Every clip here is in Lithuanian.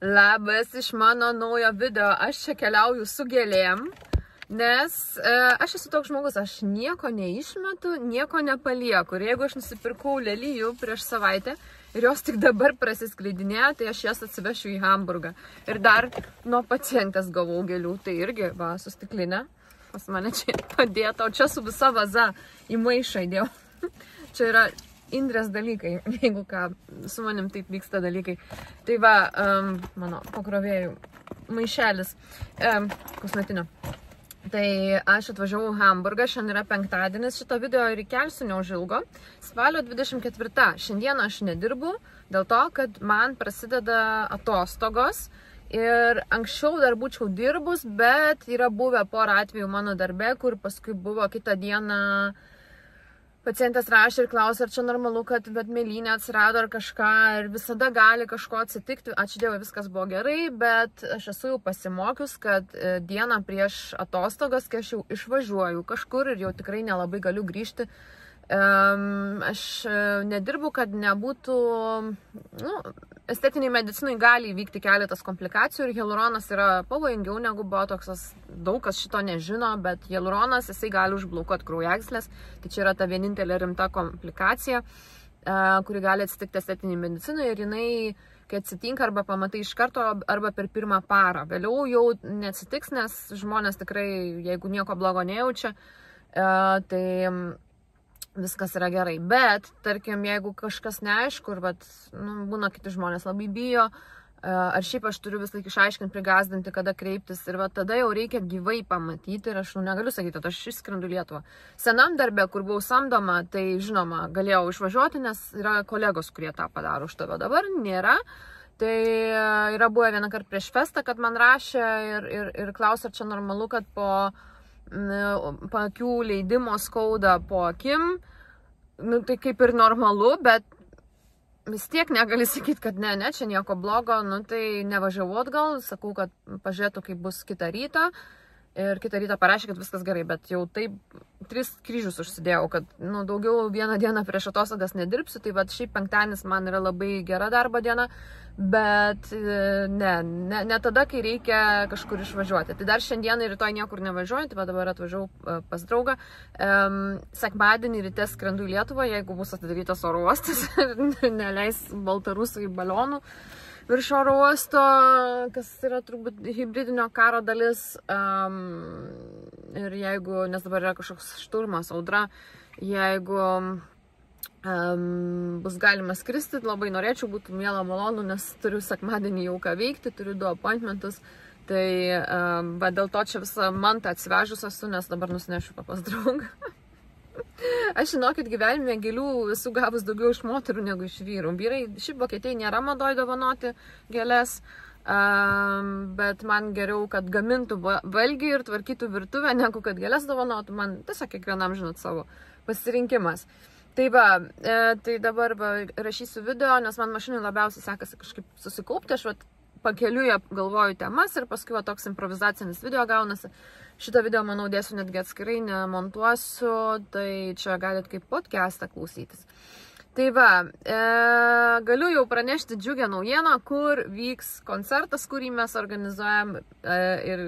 Labas iš mano naujo video. Aš čia keliauju su gėlėm, nes aš esu toks žmogus, aš nieko neišmetu, nieko nepalieku. Ir jeigu aš nusipirkau lelijų prieš savaitę ir jos tik dabar prasiskleidinėja, tai aš jas atsivešiu į Hamburgą. Ir dar nuo pacientės gavau gėlių, tai irgi, va, su stiklinė. Pas mane čia padėta, o čia su visa vaza į maišą įdėjau. Čia yra Indrės dalykai, jeigu ką, su manim taip vyksta dalykai. Tai va, mano pakrovėjų maišelis kosmetinio. Tai aš atvažiavau į Hamburgą, šiandien yra penktadienis, šito video ir įkelsiu neužilgo. Spalio 24. Šiandieną aš nedirbu, dėl to, kad man prasideda atostogos. Ir anksčiau dar būčiau dirbus, bet yra buvę porą atvejų mano darbe, kur paskui buvo kitą dieną pacientas rašė ir klausė, ar čia normalu, kad mėlynė atsirado ar kažką, ir visada gali kažko atsitikti. Ačiū Dievui, viskas buvo gerai, bet aš esu jau pasimokius, kad dieną prieš atostogas, kai aš jau išvažiuoju kažkur ir jau tikrai nelabai galiu grįžti, aš nedirbu, kad nebūtų, estetiniai medicinai gali įvykti keletas komplikacijų ir hialuronas yra pavojingiau negu botoksas. Daug kas šito nežino, bet hialuronas, jisai gali užblokuoti kraujagyslės. Tai čia yra ta vienintelė rimta komplikacija, kuri gali atsitikti estetiniai medicinai, ir jinai, kai atsitinka, arba pamatai iš karto, arba per pirmą parą. Vėliau jau neatsitiks, nes žmonės tikrai, jeigu nieko blogo nejaučia, tai viskas yra gerai. Bet, tarkim, jeigu kažkas neaišku, ir būna kiti žmonės labai bijo, ar šiaip aš turiu vis laik išaiškinti, prigazdinti, kada kreiptis, ir tada jau reikia gyvai pamatyti, ir aš negaliu sakyti, kad aš išskrendu Lietuvą. Senam darbe, kur buvau samdoma, tai žinoma, galėjau išvažiuoti, nes yra kolegos, kurie tą padaro už tave. Dabar nėra. Tai yra buvę vieną kartą prieš festą, kad man rašė ir klausė, ar čia normalu, kad po akių leidimo skauda po akim. Tai kaip ir normalu, bet vis tiek negali sakyti, kad ne, čia nieko blogo. Tai nevažiavau atgal, sakau, kad pažiūrėtų, kaip bus kitą rytą. Ir kitą rytą parašė, kad viskas gerai, bet jau taip 3 kryžius užsidėjau, kad daugiau vieną dieną prieš atostogas nedirbsiu. Tai šiaip penktadienis man yra labai gera darbo diena, bet ne tada, kai reikia kažkur išvažiuoti. Tai dar šiandieną ir rytoj niekur nevažiuoju, tai dabar atvažiavau pas draugą. Sekmadienį ryte skrendu į Lietuvą, jeigu bus atidarytas oro uostas ir neleis baltarusų į balionų virš oro uosto, kas yra turbūt hibridinio karo dalis. Ir jeigu, nes dabar yra kažkoks šturmas, audra, jeigu bus galima skristi, labai norėčiau, būtų miela, malonu, nes turiu sekmadienį jau ką veikti, turiu 2 appointmentus. Tai dėl to čia visą mantą atsivežus esu, nes dabar nusinešiu pas draugą. Aš žinokit, gyvenime gėlių esu gavus daugiau iš moterų negu iš vyrų. Vyrai, šiaip Vokietijai nėra madoj dovanoti gėlės, bet man geriau, kad gamintų valgį ir tvarkytų virtuvę, negu kad gėlės dovanotų. Man tiesiog kiekvienam, žinot, savo pasirinkimas. Tai tai dabar rašysiu video, nes man mašinai labiausiai sekasi kažkaip susikaupti. Aš pakeliui galvoju temas ir paskui toks improvizacinis video gaunasi. Šitą video, manau, dėsiu netgi atskirai, nemontuosiu, tai čia galit kaip podcastą klausytis. Tai galiu jau pranešti džiugią naujieną, kur vyks koncertas, kurį mes organizuojam, ir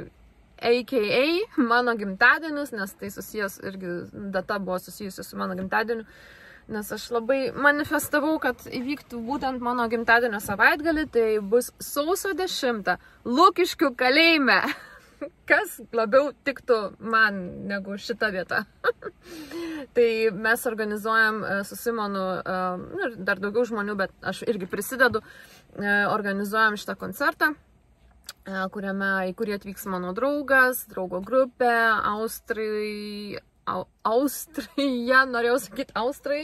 AKA mano gimtadienis, nes tai susijęs, irgi data buvo susijusi su mano gimtadieniu, nes aš labai manifestavau, kad įvyktų būtent mano gimtadienio savaitgalį. Tai bus sausio 10 Lukiškių kalėjime. Kas labiau tiktų man negu šita vieta. Tai mes organizuojam su Simonu, ir dar daugiau žmonių, bet aš irgi prisidedu, organizuojam šitą koncertą, į kurį atvyks mano draugas, draugo grupė, Austrija, norėjau sakyti Austrai.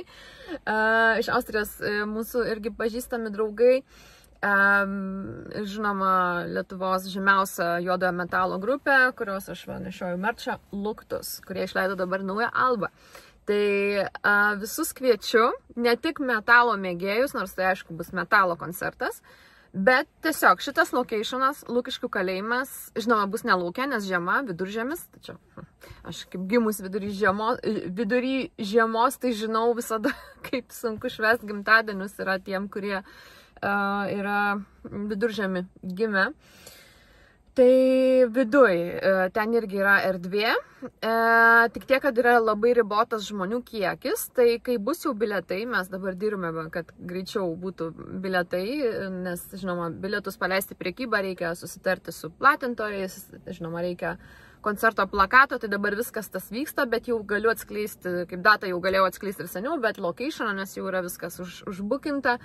Iš Austrijos mūsų irgi pažįstami draugai. Žinoma, Lietuvos žymiausia juodojo metalo grupė, kurios aš nešioju merčą, Luktus, kurie išleido dabar naują albą. Tai visus kviečiu, ne tik metalo mėgėjus, nors tai aišku bus metalo koncertas, bet tiesiog šitas locationas, Lukiškių kalėjimas, žinoma, bus ne lauke, nes žiema, viduržiemis. Tačiau aš kaip gimus vidury žiemos, tai žinau visada, kaip sunku švęsti gimtadienius yra tiem, kurie yra Viduržemį gimę. Tai viduj ten irgi yra erdvė, tik tiek, kad yra labai ribotas žmonių kiekis, tai kai bus jau bilietai, mes dabar dirbame, kad greičiau būtų bilietai, nes, žinoma, bilietus paleisti priekybą reikia susitarti su platintojais, žinoma, reikia koncerto plakato, tai dabar viskas tas vyksta, bet jau galiu atskleisti, kaip datą jau galėjau atskleisti ir seniau, bet location, nes jau yra viskas užbukinta.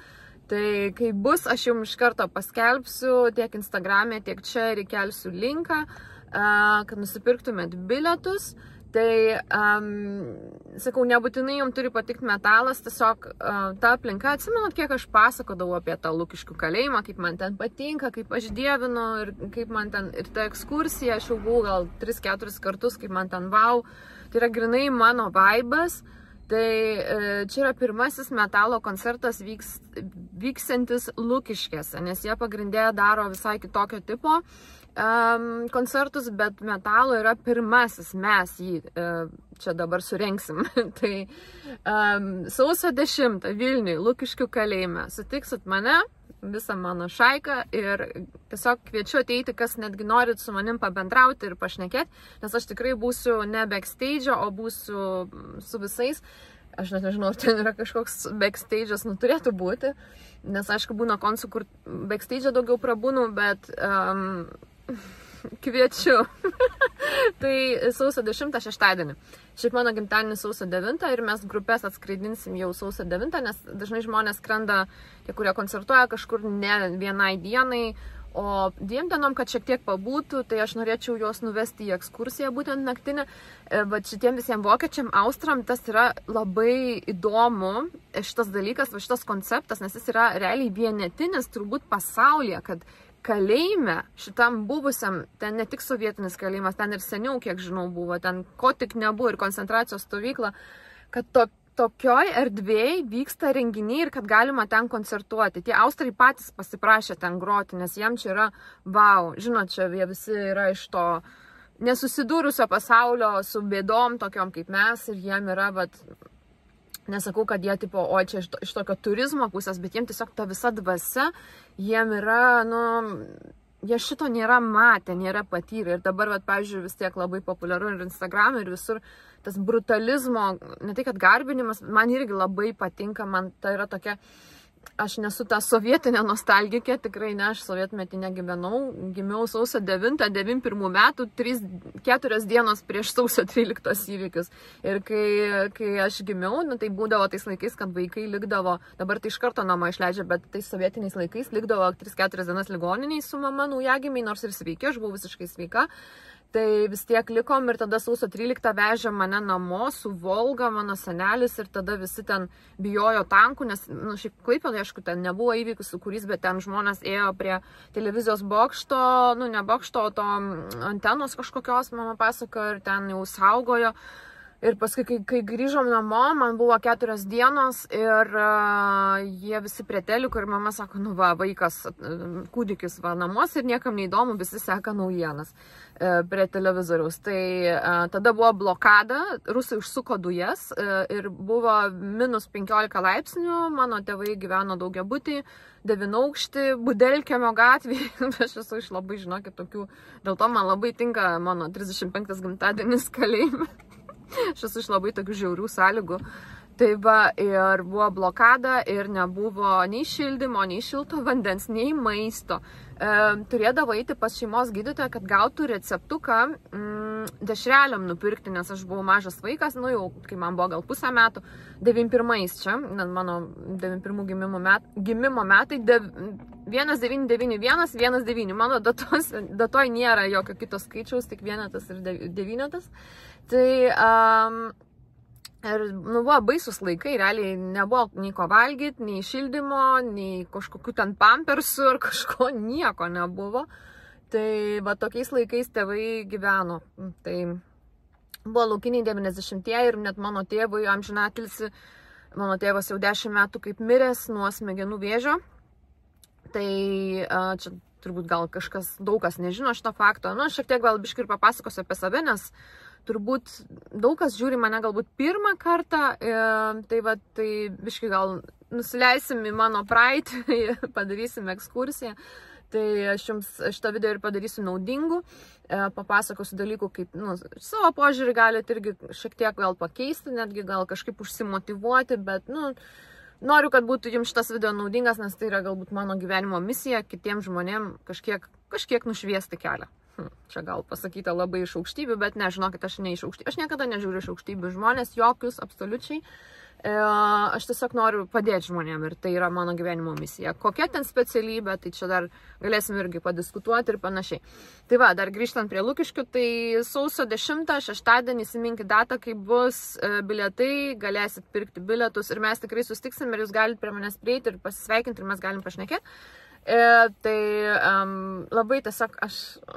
Tai kai bus, aš jums iš karto paskelbsiu tiek Instagram'e, tiek čia ir įkelsiu linką, kad nusipirktumėt bilietus. Tai, sakau, nebūtinai jums turi patikti metalas, tiesiog ta aplinka, atsimenat, kiek aš pasakodavau apie tą Lukiškių kalėjimą, kaip man ten patinka, kaip aš dievinu ir kaip man ten, ir ta ekskursija, aš jau buvau gal 3-4 kartus, kaip man ten wow. Tai yra grinai mano vaibas. Tai čia yra pirmasis metalo koncertas vyksiantis Lukiškėse, nes jie pagrindėje daro visai kitokio tipo koncertus, bet metalo yra pirmasis, mes jį čia dabar surengsim. Tai sausio 10 Vilniuj, Lukiškių kalėjime, sutiksit mane, visą mano šaiką ir tiesiog kviečiu ateiti, kas netgi norit su manim pabendrauti ir pašnekėti, nes aš tikrai būsiu ne backstage, o būsiu su visais. Aš net nežinau, ar ten yra kažkoks backstage'as, turėtų būti, nes aišku būna koncų, kur backstage daugiau prabūnu, bet kviečiu. Tai sausio 10 šeštadienį. Šiaip mano gimtadienis sausio 9 ir mes grupės atskraidinsim jau sausio 9, nes dažnai žmonės skrenda, tie, kurie koncertuoja kažkur ne vienai dienai, o 2 dienom, kad šiek tiek pabūtų, tai aš norėčiau juos nuvesti į ekskursiją, būtent naktinę. Bet šitiem visiems vokiečiam, austram, tas yra labai įdomu, šitas dalykas, šitas konceptas, nes jis yra realiai vienetinis turbūt pasaulyje, kad kalėjime, šitam buvusiam, ten ne tik sovietinis kalėjimas, ten ir seniau, kiek žinau, buvo, ten ko tik nebuvo ir koncentracijos stovykla, kad tokioj erdvėj vyksta renginiai ir kad galima ten koncertuoti. Tie austrai patys pasiprašė ten groti, nes jiem čia yra wow, žinot, čia jie visi yra iš to nesusidūrusio pasaulio su bėdom tokiom kaip mes ir jiem yra, nesakau, kad jie tipo, o čia iš tokio turizmo pusės, bet jiem tiesiog ta visa dvasia, jiem yra, jie šito nėra matę, nėra patyrę. Ir dabar, pavyzdžiui, vis tiek labai populiaru ir Instagram, ir visur tas brutalizmo, ne tai kad garbinimas, man irgi labai patinka, man tai yra tokia, aš nesu ta sovietinė nostalgikė, tikrai ne, aš sovietmetį negyvenau, gimiau sausio 91 metų, 4 dienos prieš sausio 13 įvykius. Ir kai aš gimiau, tai būdavo tais laikais, kad vaikai likdavo, dabar tai iš karto namą išleidžia, bet tais sovietiniais laikais likdavo 3-4 dienas ligoniniai su mama naujagimiai, nors ir sveiki, aš buvau visiškai sveika. Tai vis tiek likom ir tada sausio 13 vežė mane namo su Volga, mano senelis, ir tada visi ten bijojo tankų, nes, šiaip Klaipėdoje, aišku, ten nebuvo įvykių sukūrys, bet ten žmonės ėjo prie televizijos bokšto, ne bokšto, o to antenos kažkokios, mama pasako, ir ten jau saugojo. Ir paskui, kai grįžom namo, man buvo 4 dienos ir jie visi prie telikų ir mama sako, vaikas, kūdikis namuose ir niekam neįdomu, visi seka naujienas prie televizoriaus. Tai tada buvo blokada, rusai užsuko dujas ir buvo -15 laipsnių, mano tėvai gyveno daugiabutį, 9 aukštį, Budelkiemio gatvėje, aš esu iš labai, žinokit, tokių, dėl to man labai tinka mano 35 gimtadienis kalėjime. Aš esu iš labai tokių žiaurių sąlygų. Tai va, ir buvo blokada ir nebuvo nei šildymo, nei šilto vandens, nei maisto. Turėdavo eiti pas šeimos gydytoją, kad gautų receptuką dešreliam nupirkti, nes aš buvau mažas vaikas, jau kai man buvo gal pusę metų, 91 čia, mano 91 gimimo metai, 1991, 19, mano datoj nėra jokio kito skaičiaus, tik vienetas ir devynetas. Tai ir buvo baisus laikai, realiai nebuvo nei ko valgyti, nei šildymo, nei kažkokių ten pampersų ar kažko, nieko nebuvo. Tai va tokiais laikais tėvai gyveno. Tai buvo laukiniai 90-ieji ir net mano tėvui amžinatilsi, mano tėvas jau 10 metų kaip miręs nuo smegenų vėžio. Tai čia turbūt gal daug kas nežino šito fakto. Šiek tiek gal biškį ir papasakosiu apie save, nes turbūt daug kas žiūri mane galbūt pirmą kartą, tai biškį gal nusileisim į mano praeitį, padarysim ekskursiją. Tai aš jums šitą video ir padarysiu naudingų, papasakosiu dalykų, kaip savo požiūrį galite irgi šiek tiek gal pakeisti, netgi gal kažkaip užsimotyvuoti, bet noriu, kad būtų jums šitas video naudingas, nes tai yra galbūt mano gyvenimo misija kitiems žmonėms kažkiek nušviesti kelią. Čia gal pasakyta labai iš aukštybių, bet ne, žinokit, aš ne iš aukštybių. Aš niekada nežiūriu iš aukštybių žmonės, jokius, absoliučiai. Aš tiesiog noriu padėti žmonėm ir tai yra mano gyvenimo misija. Kokia ten specialybė, tai čia dar galėsim irgi padiskutuoti ir panašiai. Tai va, dar grįžtant prie Lukiškių, tai sausio 10, šeštadienį, įsiminkit datą, kai bus bilietai, galėsit pirkti bilietus ir mes tikrai sustiksim ir jūs galite prie manęs prieiti ir pasisveikinti ir mes galim pašnekėti. Tai labai tiesiog,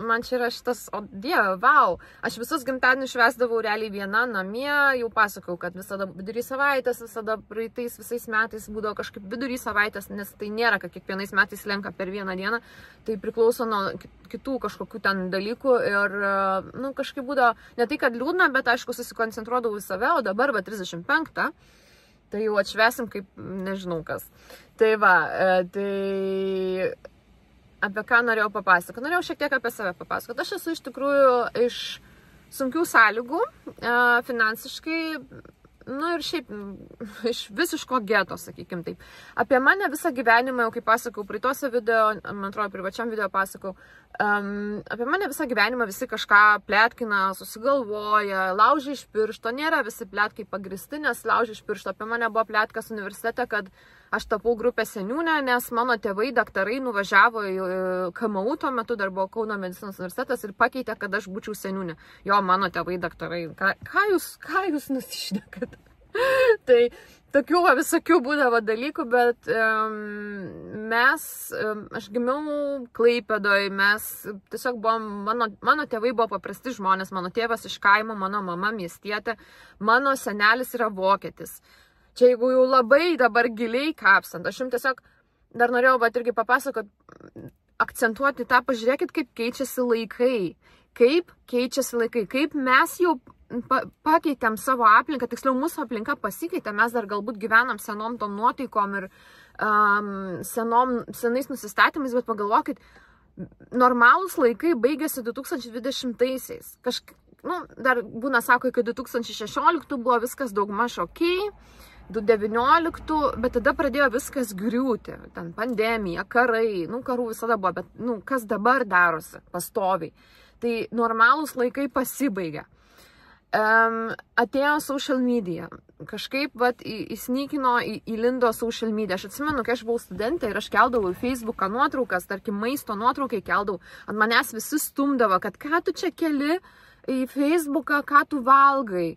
man čia yra šitas, o dieve, vau, aš visus gimtadienius švęsdavau realiai viena namie, jau pasakau, kad visada vidury savaitės, visada praeitais visais metais būdavo kažkaip vidury savaitės, nes tai nėra, kad kiekvienais metais slenka per vieną dieną, tai priklauso nuo kitų kažkokių ten dalykų ir, kažkaip būdavo, ne tai, kad liūdna, bet aišku, susikoncentruodavau į save, o dabar, 35. Tai jau atšvesim kaip nežinau kas. Tai va, tai apie ką norėjau papasakoti. Norėjau šiek tiek apie save papasakoti. Aš esu iš tikrųjų iš sunkių sąlygų, finansiškai, ir šiaip iš visiško geto, sakykim taip. Apie mane visą gyvenimą, jau kaip pasakau, praeitose video, man atrodo, privačiam video pasakau, apie mane visą gyvenimą visi kažką pletkina, susigalvoja, laužia iš piršto, nėra visi pletkai pagristi, nes laužia iš piršto. Apie mane buvo pletkas universitete, kad aš tapau grupės seniūnė, nes mano tėvai, daktarai, nuvažiavo į KMU, tuo metu dar buvo Kauno medicinos universitetas ir pakeitė, kad aš būčiau seniūnė. Jo, mano tėvai, daktarai, ką jūs nusišnekat? Tai tokių visokių būdavo dalykų, bet aš gimiau Klaipėdoj, mes tiesiog mano tėvai buvo paprasti žmonės, mano tėvas iš kaimo, mano mama miestietė, mano senelis yra vokietis. Čia jeigu jau labai dabar giliai kapstant, aš jums tiesiog dar norėjau irgi papasakoti, akcentuoti tą, pažiūrėkit, kaip keičiasi laikai, kaip mes jau pakeitėm savo aplinką, tiksliau mūsų aplinka pasikeitė, mes dar galbūt gyvenam senom tom nuotaikom ir senais nusistatymais, bet pagalvokit, normalūs laikai baigėsi 2020-aisiais. Dar būna, sako, iki 2016 buvo viskas daugmaž okei, 2019, bet tada pradėjo viskas griūti, ten pandemija, karai, karų visada buvo, bet kas dabar darosi pastoviai. Tai normalūs laikai pasibaigė. Atėjo social media, kažkaip įsnykino, įlindo social media. Aš atsimenu, kai aš buvau studentė ir aš keldavau į Facebooką nuotraukas, tarkim maisto nuotraukai keldavau, ant manęs visi stumdavo, kad ką tu čia keli į Facebooką, ką tu valgai.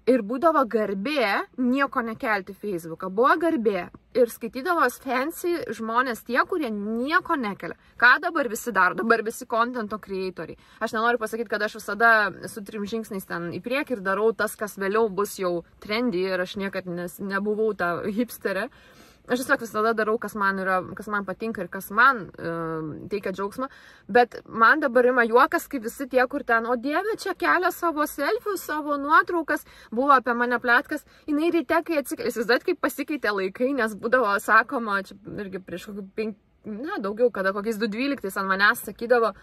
Ir būdavo garbė nieko nekelti Facebooką. Buvo garbė. Ir skaitydavos fancy žmonės tie, kurie nieko nekelia. Ką dabar visi daro? Dabar visi contento creatoriai. Aš nenoriu pasakyti, kad aš visada su 3 žingsniais ten į priekį ir darau tas, kas vėliau bus jau trendy ir aš niekad nebuvau ta hipsterė. Aš tiesiog visada darau, kas man patinka ir kas man teikia džiaugsmą. Bet man dabar ima juokas, kaip visi tie, kur ten, o dieve, čia kelia savo selfius, savo nuotraukas, buvo apie mane pletkas. Jinai ryte, kai atsikėlė, įsivaizduojat, kaip pasikeitė laikai, nes būdavo sakoma, čia irgi prieš daugiau, kada kokiais 2012 ant manęs sakydavo,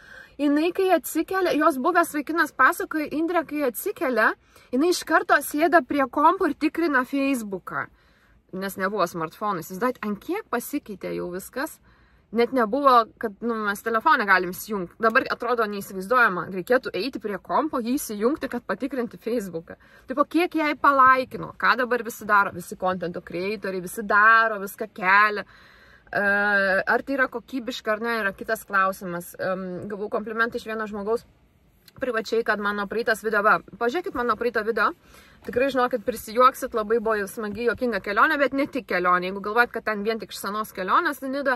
jinai, kai atsikėlė, jos buvęs vaikinas pasakoja, Indrė, kai atsikėlė, jinai iš karto sėda prie kompo ir tikrina Facebooką. Nes nebuvo smartfonais. Jūs darėt, ant kiek pasikeitė jau viskas, net nebuvo, kad mes telefoną galim įsijungti. Dabar atrodo neįsivaizduojama, reikėtų eiti prie kompo, jį įsijungti, kad patikrinti Facebooką. Taip, kiek jai palaikino, ką dabar visi daro, visi contento creatoriai, visi daro, viską kelia. Ar tai yra kokybiška ar ne, yra kitas klausimas. Gavau komplimentą iš vieno žmogaus privačiai, kad mano praeitas video, pažiūrėkit mano praeitą video, tikrai žinokit, prisijuoksit, labai buvo smagi, juokinga kelionė, bet ne tik kelionė. Jeigu galvojat, kad ten vien tik iš senos kelionės į Nidą,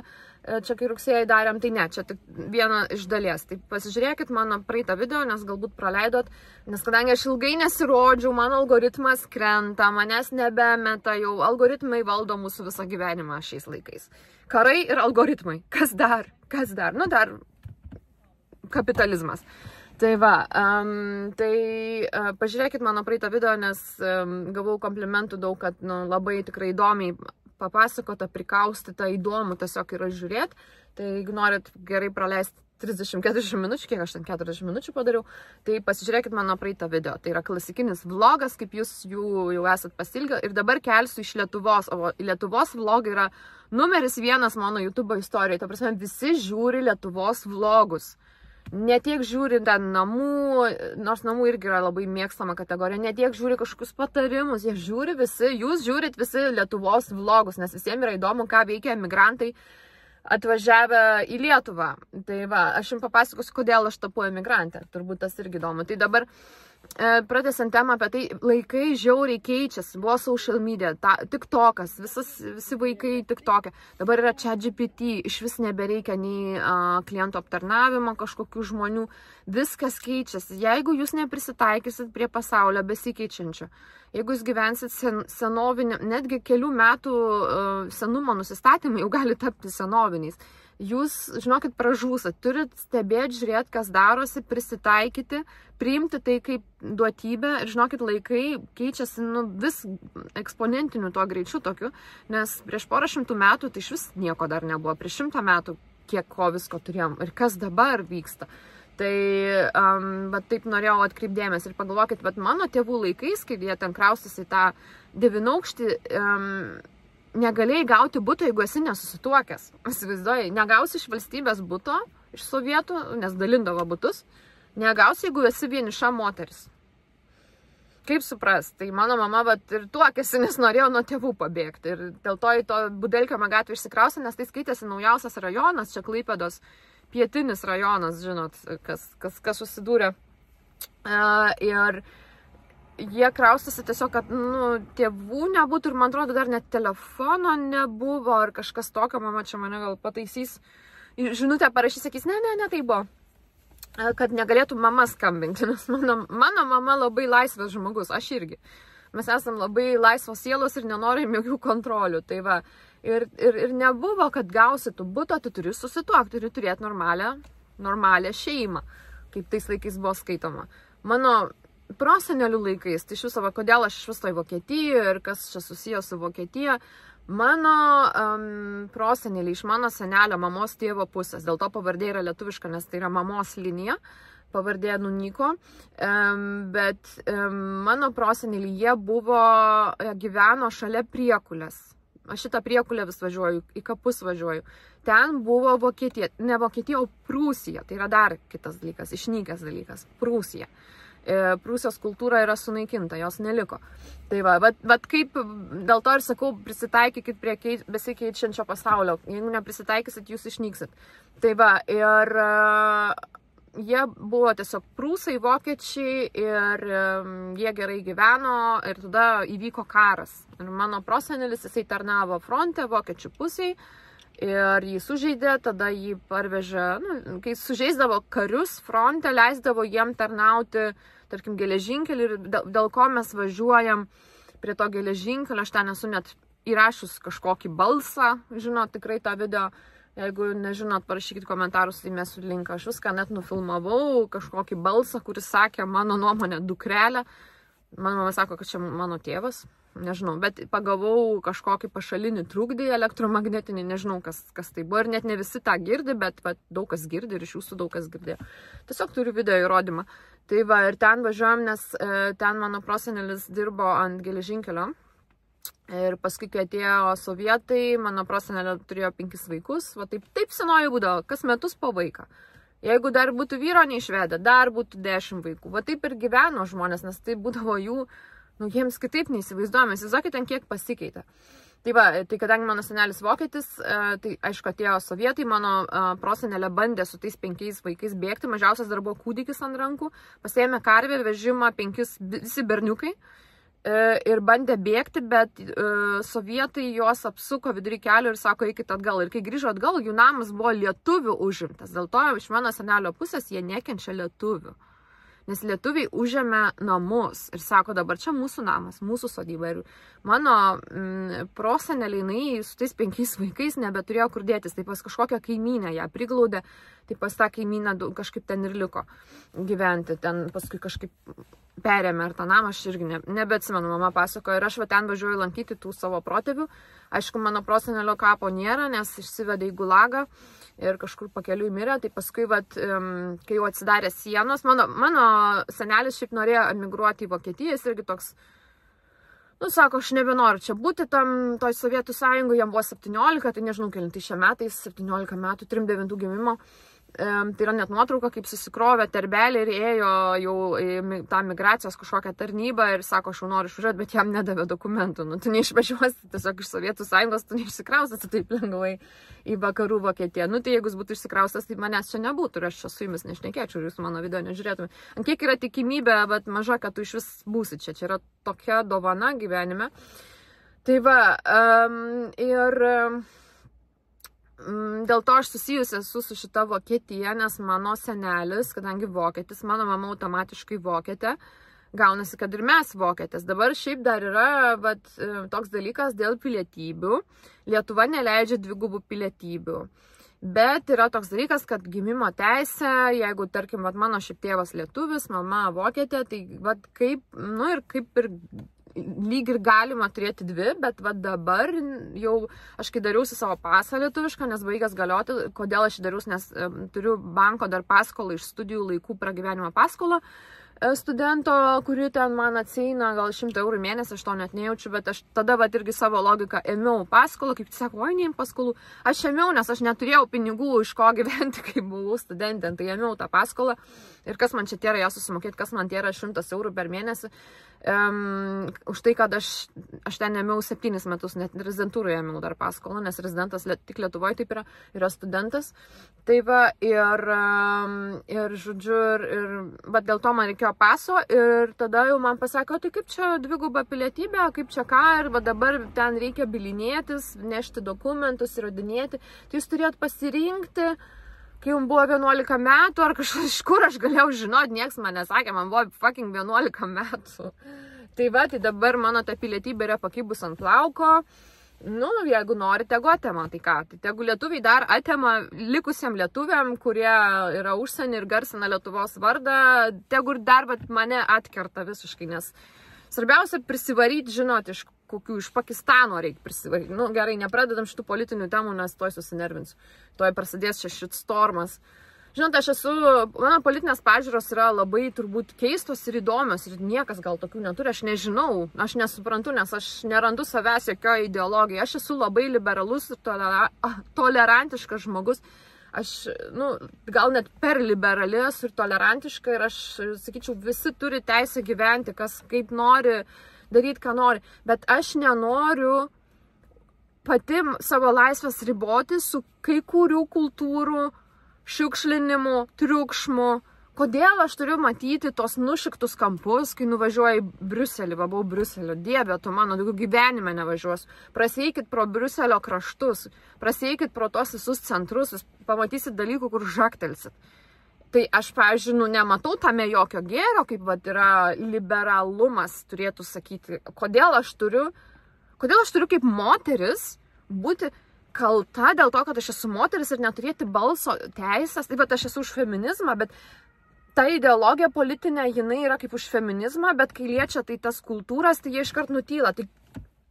čia kai rugsėjai darėm, tai ne, čia tik viena iš dalies. Tai pasižiūrėkit mano praeitą video, nes galbūt praleidot, nes kadangi aš ilgai nesirodžiau, mano algoritmas krenta, manęs nebemeta, jau algoritmai valdo mūsų visą gyvenimą šiais laikais. Karai ir algoritmai. Kas dar? Dar kapitalizmas. Tai va, pažiūrėkit mano praeitą video, nes gavau komplimentų daug, kad labai tikrai įdomiai papasakota, prikaustyta, įdomu tiesiog yra žiūrėti. Tai jeigu norit gerai praleisti 30-40 minučių, kiek aš ten 40 minučių padariau, tai pasižiūrėkit mano praeitą video. Tai yra klasikinis vlogas, kaip jūs jų jau esat pasilgę. Ir dabar kelsiu iš Lietuvos, o Lietuvos vlogai yra numeris 1 mano YouTube istorijoje. Ta prasme, visi žiūri Lietuvos vlogus. Ne tiek žiūri ten namų, nors namų irgi yra labai mėgstama kategorija, ne tiek žiūri kažkokius patarimus, jie žiūri visi, jūs žiūrit visi Lietuvos vlogus, nes visiems yra įdomu, ką veikia emigrantai atvažiavę į Lietuvą. Tai va, aš jums papasakosiu, kodėl aš tapau emigrantė. Turbūt tas irgi įdomu. Tai dabar pratęsiant temą apie tai, laikai žiauriai keičiasi. Buvo social media, TikTokas, visi vaikai TikTok'e. Dabar yra ChatGPT, iš vis nebereikia nei klientų aptarnavimo kažkokių žmonių. Viskas keičiasi. Jeigu jūs neprisitaikysit prie pasaulio besikeičiančio, jeigu jūs gyvensit senovinį, netgi kelių metų senumo nusistatymai jau gali tapti senoviniais. Jūs, žinokit, pražūsat, turit stebėti, žiūrėti, kas darosi, prisitaikyti, priimti tai kaip duotybę ir, žinokit, laikai keičiasi vis eksponentiniu tuo greičiu tokiu, nes prieš porą šimtų metų tai iš vis nieko dar nebuvo, prieš 100 metų kiek ko visko turėjom ir kas dabar vyksta. Tai bet taip norėjau atkreipdėmės ir pagalvokit, bet mano tėvų laikais, kai jie ten kraustėsi į tą 9-aukštį, negalėjai gauti buto, jeigu esi nesusituokęs. Įsivaizduoji, negausi iš valstybės buto, iš sovietų, nes dalindavo butus, negausi, jeigu esi vieniša moteris. Kaip suprast, tai mano mama ir tuokėsi, nes norėjo nuo tėvų pabėgti. Ir dėl to į to Budelkiemio gatvę išsikraustė, nes tai skaitėsi naujausias rajonas, čia Klaipėdos pietinis rajonas, žinot, kas susidūrė. Ir jie kraustėsi tiesiog, kad tėvų nebūtų ir man atrodo dar net telefono nebuvo ar kažkas tokio, mama čia mane gal pataisys, žinutę parašys, sakys, ne, tai buvo, kad negalėtų mama skambinti, nes mano mama labai laisvas žmogus, aš irgi. Mes esam labai laisvos sielos ir nenorim jokių kontrolių, tai va, ir nebuvo, kad gausi tu butą, tu turi susituokti, turi turėti normalią šeimą, kaip tais laikais buvo skaitoma. Mano prosenelių laikais, tai iš viso, kodėl aš iš viso į Vokietiją ir kas čia susiję su Vokietija, mano proseneliai iš mano senelio mamos tėvo pusės, dėl to pavardė yra lietuviška, nes tai yra mamos linija, pavardė nunyko, bet mano proseneliai, jie gyveno šalia Priekulės. Aš šitą Priekulę vis važiuoju, į kapus važiuoju. Ten buvo Vokietija, ne Vokietija, o Prūsija, tai yra dar kitas dalykas, išnykęs dalykas, Prūsija. Prūsijos kultūra yra sunaikinta, jos neliko. Tai va, kaip dėl to ir sakau, prisitaikykit prie besikeičiančio pasaulio. Jeigu neprisitaikysit, jūs išnyksit. Tai va, ir jie buvo tiesiog prūsai, vokiečiai ir jie gerai gyveno ir tada įvyko karas. Ir mano prosenelis, jisai tarnavo fronte, vokiečių pusiai. Ir jį sužeidė, tada jį parvežė, kai sužeisdavo karius fronte, leisdavo jiem tarnauti, tarkim, geležinkelį ir dėl ko mes važiuojam prie to geležinkelio, aš ten esu net įrašius kažkokį balsą, žinot, tikrai tą video, jeigu nežinot, parašykit komentarus, tai mes su linką, aš viską net nufilmavau, kažkokį balsą, kuris sakė mano nuomonę dukrelę, mano mama sako, kad čia mano tėvas. Nežinau, bet pagavau kažkokį pašalinį trukdį elektromagnetinį, nežinau, kas tai buvo ir net ne visi tą girdi, bet daug kas girdi ir iš jūsų daug kas girdėjo. Tiesiog turiu video įrodymą. Tai va, ir ten važiuojam, nes ten mano prosenelis dirbo ant geležinkelio. Ir paskui, kai atėjo sovietai, mano prosenelė turėjo 5 vaikus, va taip senoji būdavo, kas metus po vaiką. Jeigu dar būtų vyro neišvedę, dar būtų 10 vaikų. Va taip ir gyveno žmonės, nes tai būdavo jų, jiems kitaip neįsivaizduojame, įsivaizduokit, ten kiek pasikeitė. Tai va, tai kadangi mano senelis vokietis, tai aišku atėjo sovietai, mano prosenelė bandė su tais 5 vaikais bėgti, mažiausias dar buvo kūdikis ant rankų, pasiėmė karvę, vežimą, 5 visi berniukai ir bandė bėgti, bet sovietai juos apsuko vidury kelio ir sako, eikit atgal. Ir kai grįžo atgal, jų namas buvo lietuvių užimtas, dėl to iš mano senelio pusės jie nekenčia lietuvių. Nes lietuviai užėmė namus ir sako, dabar čia mūsų namas, mūsų sodyba. Ir mano proseneliai su tais 5 vaikais nebeturėjo kur dėtis. Tai pas kažkokią kaimynę ją priglaudė. Tai pas tą kaimyną kažkaip ten ir liko gyventi, ten paskui kažkaip perėmė ar tą namą, aš irgi nebeatsimenu, mama pasakojo, ir aš va ten važiuoju lankyti tų savo protėvių. Aišku, mano prosenelio kapo nėra, nes išsivedė į gulagą ir kažkur pakeliui mirė, tai paskui, vat, kai jau atsidarė sienos, mano senelis šiaip norėjo emigruoti į Vokietiją, jis irgi toks, nu, sako, aš nebenoriu čia būti toj Sovietų sąjungoje, jam buvo 17, tai nežinau, kelintai šie metais, 17 metų, 39 gimimo. Tai yra net nuotrauka, kaip susikrovė terbelį ir ėjo jau į tą migracijos kažkokią tarnybą ir sako, aš jau noriu išvažiuoti, bet jam nedavė dokumentų. Nu, tu neišvažiuosi tiesiog iš Sovietų sąjungos, tu neišsikraustysi taip lengvai į vakarų Vokietiją. Nu, tai jeigu jis būtų išsikraustas, tai manęs čia nebūtų ir aš čia su jumis nešnekėčiau ir jūs mano video nežiūrėtumėte. Ant kiek yra tikimybė, bet maža, kad tu iš vis būsi čia. Čia yra tokia dovana gyvenime. Tai va, dėl to aš susijusi esu su šita Vokietija, nes mano senelis, kadangi vokietis, mano mama automatiškai vokietė, gaunasi, kad ir mes vokietės. Dabar šiaip dar yra toks dalykas dėl pilietybių. Lietuva neleidžia dvigubų pilietybių. Bet yra toks dalykas, kad gimimo teisė, jeigu, tarkim, mano šiaip tėvas lietuvis, mama vokietė, tai kaip ir lyg ir galima turėti dvi, bet dabar jau aš kai dariausi savo pasą lietuvišką, nes baigęs galioti, kodėl aš dariausi, nes turiu banko dar paskolą iš studijų laikų pragyvenimo paskolą studento, kuri ten man atsieina gal 100 eurų mėnesį, aš to net nejaučiu, bet aš tada irgi savo logiką ėmiau paskolą, kaip sako, oi, neim paskolų, aš ėmiau, nes aš neturėjau pinigų iš ko gyventi, kai buvau studentė, tai ėmiau tą paskolą ir kas man čia tėra ją susimokėti, kas man tėra 100 eurų per mėnesį, už tai, kad aš ten ėmiau 7 metus, net rezidentūroje ėmiau dar paskolą, nes rezidentas tik Lietuvoje taip yra studentas, tai va, ir žodžiu, bet dėl to man reikėjo paso ir tada jau man pasakė, tai kaip čia dviguba pilietybė, kaip čia ką, ir dabar ten reikia bilinėtis, nešti dokumentus, įrodinėti, tai jūs turėt pasirinkti, kai jums buvo 11 metų, ar kažkur aš galėjau žinoti, nieks man nesakė, man buvo fucking 11 metų. Tai va, tai dabar mano ta pilietybė yra pakibus ant plauko. Nu, jeigu nori, tegu atema, tai ką? Tai tegu lietuviai dar atema likusiam lietuviam, kurie yra užsienį ir garsina Lietuvos vardą, tegu ir dar mane atkerta visiškai, nes svarbiausia prisivaryti, žinot, iš Pakistano reikia prisivaryti. Nu, gerai, nepradedam šitų politinių temų, nes toj susinervinsiu. Toj prasidės čia šit stormas. Žinot, mano politinės pažiūros yra labai turbūt keistos ir įdomios ir niekas gal tokių neturi, aš nežinau, aš nesuprantu, nes aš nerandu savęs jokio ideologijoje. Aš esu labai liberalus ir tolerantiškas žmogus. Aš, gal net per liberalės ir tolerantiška ir aš sakyčiau, visi turi teisę gyventi, kas kaip nori, daryti, ką nori. Bet aš nenoriu pati savo laisvės riboti su kai kurių kultūrų šiukšlinimu, triukšmu. Kodėl aš turiu matyti tos nušiktus kampus, kai nuvažiuoju į Briuselį, buvau Briuselio, dieve, tu mano daugiau gyvenime nevažiuosiu. Prasieikit pro Briuselio kraštus, prasieikit pro tos visus centrus, jūs pamatysit dalykų, kur žaktelsit. Tai aš, pavyzdžiui, nematau tame jokio gėrio, kaip yra liberalumas, turėtų sakyti. Kodėl aš turiu kaip moteris būti kalta dėl to, kad aš esu moteris ir neturėti balso teisės. Taip, bet aš esu už feminizmą, bet ta ideologija politinė, jinai yra kaip už feminizmą, bet kai liečia tai tas kultūras, tai jie iškart nutyla. Tai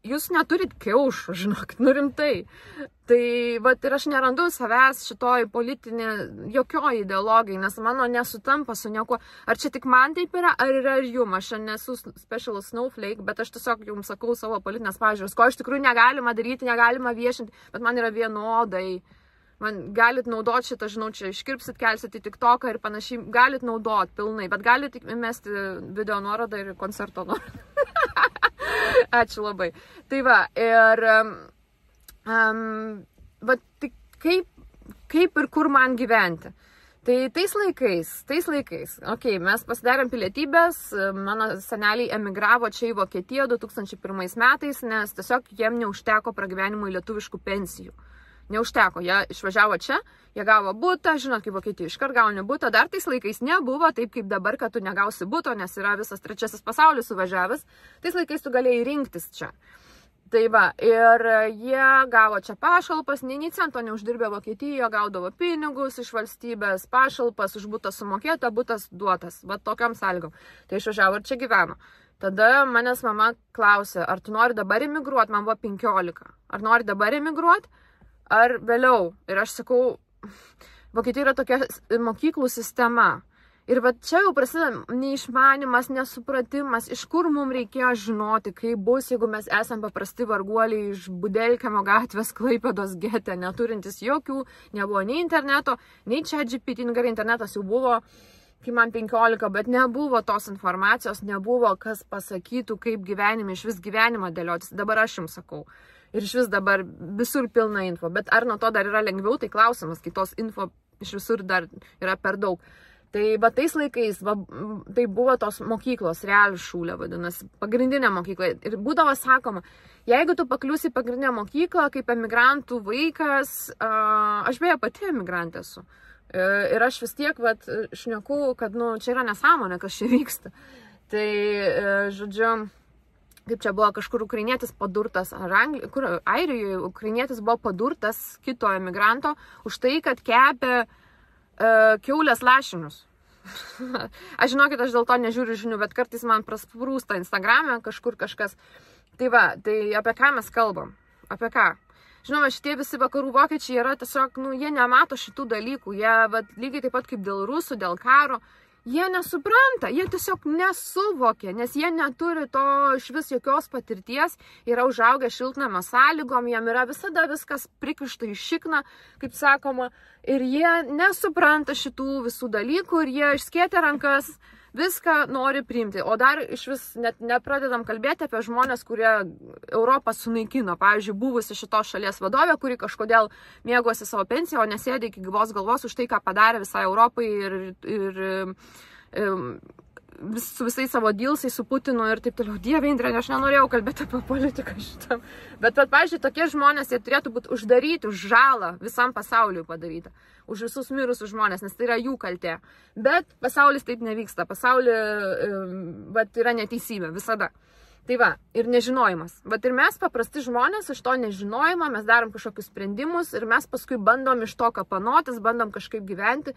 jūs neturit kiaušų, žinokit, rimtai. Tai ir aš nerandu savęs šitoj politinė jokioj ideologijai, nes mano nesutampa su niekuo. Ar čia tik man taip yra, ar yra ir jum? Aš nesu special snowflake, bet aš tiesiog jums sakau savo politinės pažiūros, ko iš tikrųjų negalima daryti, negalima viešinti, bet man yra vienodai. Man galit naudoti šitą, žinau, čia iškirpsit, kelsit į TikToką ir panašiai, galit naudoti pilnai, bet galit įmesti video nuorodą ir koncerto nuorodą. Ačiū labai. Tai va, ir tai kaip ir kur man gyventi. Tai tais laikais, mes pasidarėm pilietybės, mano seneliai emigravo čia į Vokietiją 2001 metais, nes tiesiog jiem neužteko pragyvenimui lietuviškų pensijų. Neužteko, jie išvažiavo čia, jie gavo butą, žinot, kaip Vokietijoje iškart gauni butą, dar tais laikais nebuvo taip kaip dabar, kad tu negausi buto, nes yra visas trečiasis pasaulis suvažiavęs, tais laikais tu galėjai rinktis čia. Tai va, ir jie gavo čia pašalpas, nei cento neuždirbė Vokietijoje, gaudavo pinigus iš valstybės, pašalpas, už butą sumokėta, butas duotas, va tokiam sąlygom. Tai išvažiavo ir čia gyveno. Tada manęs mama klausė, ar tu nori dabar emigruoti, man buvo 15, ar nori dabar emigruoti, ar vėliau. Ir aš sakau, Vokietija yra tokia mokyklų sistema. Ir va čia jau prasideda neišmanimas, nesupratimas, iš kur mums reikėjo žinoti, kaip bus, jeigu mes esam paprasti varguoliai iš Budelkamo gatvės Klaipėdos gete, neturintis jokių, nebuvo nei interneto, nei ChatGPT, gerai, internetas jau buvo, kai man 15, bet nebuvo tos informacijos, nebuvo kas pasakytų, kaip gyvenime, iš vis gyvenimą dėliotis. Dabar aš jums sakau. Ir iš vis dabar visur pilna info, bet ar nuo to dar yra lengviau, tai klausimas, kai tos info iš visur dar yra per daug. Tai va tais laikais, va, tai buvo tos mokyklos, realių šūlė vadinasi, pagrindinė mokykla. Ir būdavo sakoma, jeigu tu pakliusi pagrindinę mokyklą kaip emigrantų vaikas, aš beje pati emigrantė esu. Ir aš vis tiek, vat, šneku, kad, nu, čia yra nesąmonė, kas čia vyksta. Tai, žodžiu, kaip čia buvo kažkur ukrainietis padurtas, Airijoje ukrainietis buvo padurtas kito emigranto už tai, kad kepė kiaulės lašinius. Aš žinokit, aš dėl to nežiūriu žinių, bet kartais man prasprūsta Instagrame kažkur kažkas. Tai va, tai apie ką mes kalbam? Apie ką? Žinoma, šitie visi vakarų vokiečiai yra tiesiog, nu, jie nemato šitų dalykų. Jie, vat, lygiai taip pat kaip dėl rusų, dėl karo, jie nesupranta, jie tiesiog nesuvokia, nes jie neturi to iš vis jokios patirties, yra užaugę šiltnamio sąlygom, jiem yra visada viskas prikišta į šikną, kaip sakoma, ir jie nesupranta šitų visų dalykų ir jie išskėtė rankas, viską nori priimti. O dar iš vis net nepradedam kalbėti apie žmonės, kurie Europą sunaikino. Pavyzdžiui, buvusi šitos šalies vadovė, kuri kažkodėl mėgosi savo pensiją, o nesėdė iki gyvos galvos už tai, ką padarė visai Europai ir su visais savo dilsais, su Putinu ir taip toliau. Dieve, Indrė, aš nenorėjau kalbėti apie politiką šitam. Bet, pavyzdžiui, tokie žmonės, jie turėtų būti uždaryti už žalą visam pasauliui padarytą. Už visus mirusius žmonės, nes tai yra jų kaltė. Bet pasaulis taip nevyksta. Pasaulyje yra neteisybė visada. Tai va, ir nežinojimas. Bet ir mes paprasti žmonės iš to nežinojimo, mes darom kažkokius sprendimus ir mes paskui bandom iš to kapanotis, bandom kažkaip gyventi.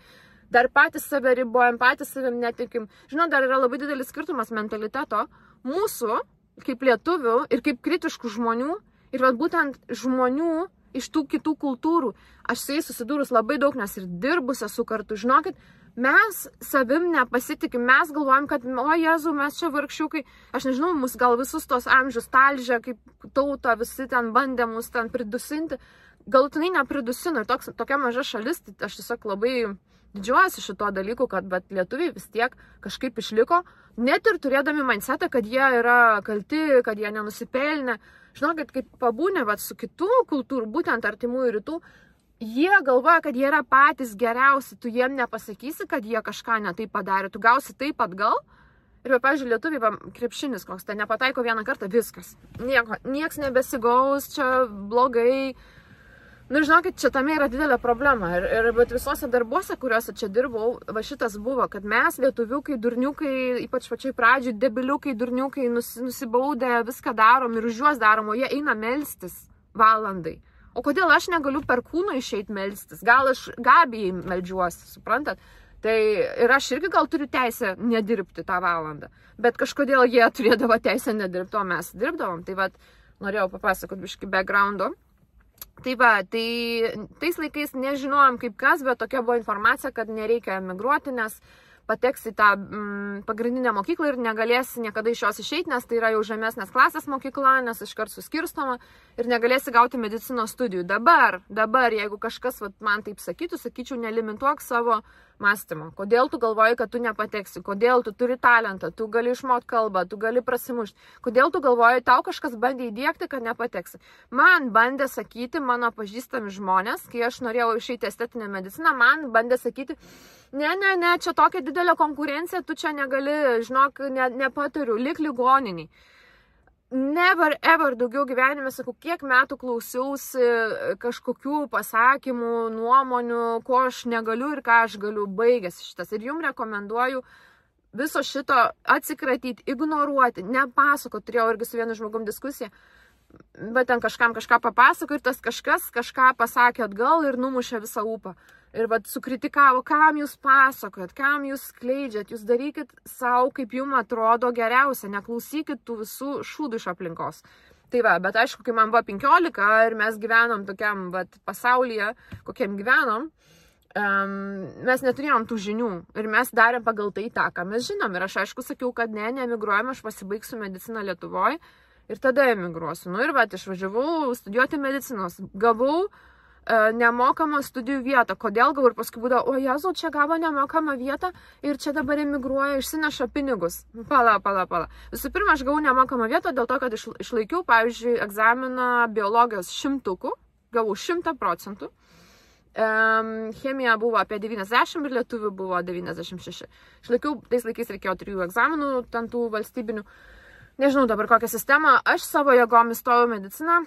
Dar patys save ribojam, patys savim netikim. Žinau, dar yra labai didelis skirtumas mentaliteto mūsų, kaip lietuvių ir kaip kritiškų žmonių. Ir vat būtent žmonių iš tų kitų kultūrų. Aš su jais susidūrus labai daug, nes ir dirbus esu kartu. Žinokit, mes savim nepasitikim, mes galvojam, kad, o Jėzau, mes čia vargšiukai. Aš nežinau, mus gal visus tos amžius talžė, kaip tauta, visi ten bandė mus ten pridusinti. Galutinai nepridusino. Ir tokia maža šalis, tai aš tiesiog labai didžiuojasi šito dalyku, kad bet lietuviai vis tiek kažkaip išliko, net ir turėdami mindsetą, kad jie yra kalti, kad jie nenusipelnė. Žinokit, kaip pabūnė su kitų kultūrų, būtent artimųjų rytų, jie galvoja, kad jie yra patys geriausi, tu jiem nepasakysi, kad jie kažką ne taip padarė, tu gausi taip atgal. Ir, pavyzdžiui, lietuviai, krepšinis koks, tai nepataiko vieną kartą, viskas. Nieks nebesigaus, čia blogai. Nu, žinokit, čia tame yra didelė problema. Bet visose darbuose, kuriuose čia dirbau, va šitas buvo, kad mes lietuviukai, durniukai, ypač pačiai pradžiai, debiliukai, durniukai, nusibaudę, viską darom ir už juos darom, o jie eina melstis valandai. O kodėl aš negaliu per kūną išeiti melstis? Gal aš Gabijai meldžiuosi, suprantat? Tai ir aš irgi gal turiu teisę nedirbti tą valandą. Bet kažkodėl jie turėdavo teisę nedirbti, o mes dirbdavom. Tai va, norėjau papasakoti biškį backgroundo. Tai va, tai tais laikais nežinojom kaip kas, bet tokia buvo informacija, kad nereikia emigruoti, nes pateks į tą pagrindinę mokyklą ir negalėsi niekada iš jos išeiti, nes tai yra jau žemesnės klasės mokykla, nes iškart suskirstoma ir negalėsi gauti medicinos studijų. Dabar, jeigu kažkas man taip sakytų, sakyčiau, nelimituok savo mąstymo. Kodėl tu galvoji, kad tu nepateksi? Kodėl tu turi talentą? Tu gali išmokti kalbą, tu gali prasimušti. Kodėl tu galvoji, tau kažkas bandė įdiegti, kad nepateksi? Man bandė sakyti mano pažįstami žmonės, kai aš norėjau išeiti estetinę mediciną, man bandė sakyti, ne, čia tokia didelė konkurencija, tu čia negali, žinok, nepatariu, lik ligoniniai. Never ever daugiau gyvenime, sakau, kiek metų klausiausi kažkokių pasakymų, nuomonių, ko aš negaliu ir ką aš galiu, baigėsi šitas. Ir jums rekomenduoju viso šito atsikratyti, ignoruoti, nepasakoti, turėjau irgi su vienu žmogum diskusiją. bet ten kažkam kažką papasako ir tas kažkas kažką pasakė atgal ir numušė visą ūpą. Ir vat sukritikavo, kam jūs pasakojat, kam jūs skleidžiat, jūs darykit savo, kaip jums atrodo geriausia, neklausykit tų visų šūdų iš aplinkos. Tai va, bet aišku, kai man buvo 15 ir mes gyvenom tokiam pasaulyje, kokiam gyvenom, mes neturėjom tų žinių ir mes darėm pagal tai tą, ką mes žinom. Ir aš aišku sakiau, kad neemigruojam, aš pasibaigsiu mediciną Lietuvoje ir tada emigruosiu. Nu ir va, išvažiavau studijuoti medicinos, gavau nemokamą studijų vietą. Kodėl gavau ir paskui būdavo, o Jėzau, čia gavo nemokamą vietą ir čia dabar emigruoja, išsineša pinigus. Pala. Visų pirma, aš gavau nemokamą vietą dėl to, kad išlaikiau, pavyzdžiui, egzaminą biologijos 100, gavau 100%. Chemija buvo apie 90 ir lietuvių buvo 96. Išlaikiau, tais laikais reikėjo 3 egzaminų, ten tų valstybinių. Nežinau dabar kokią sistemą, aš savo jėgom įstojau mediciną,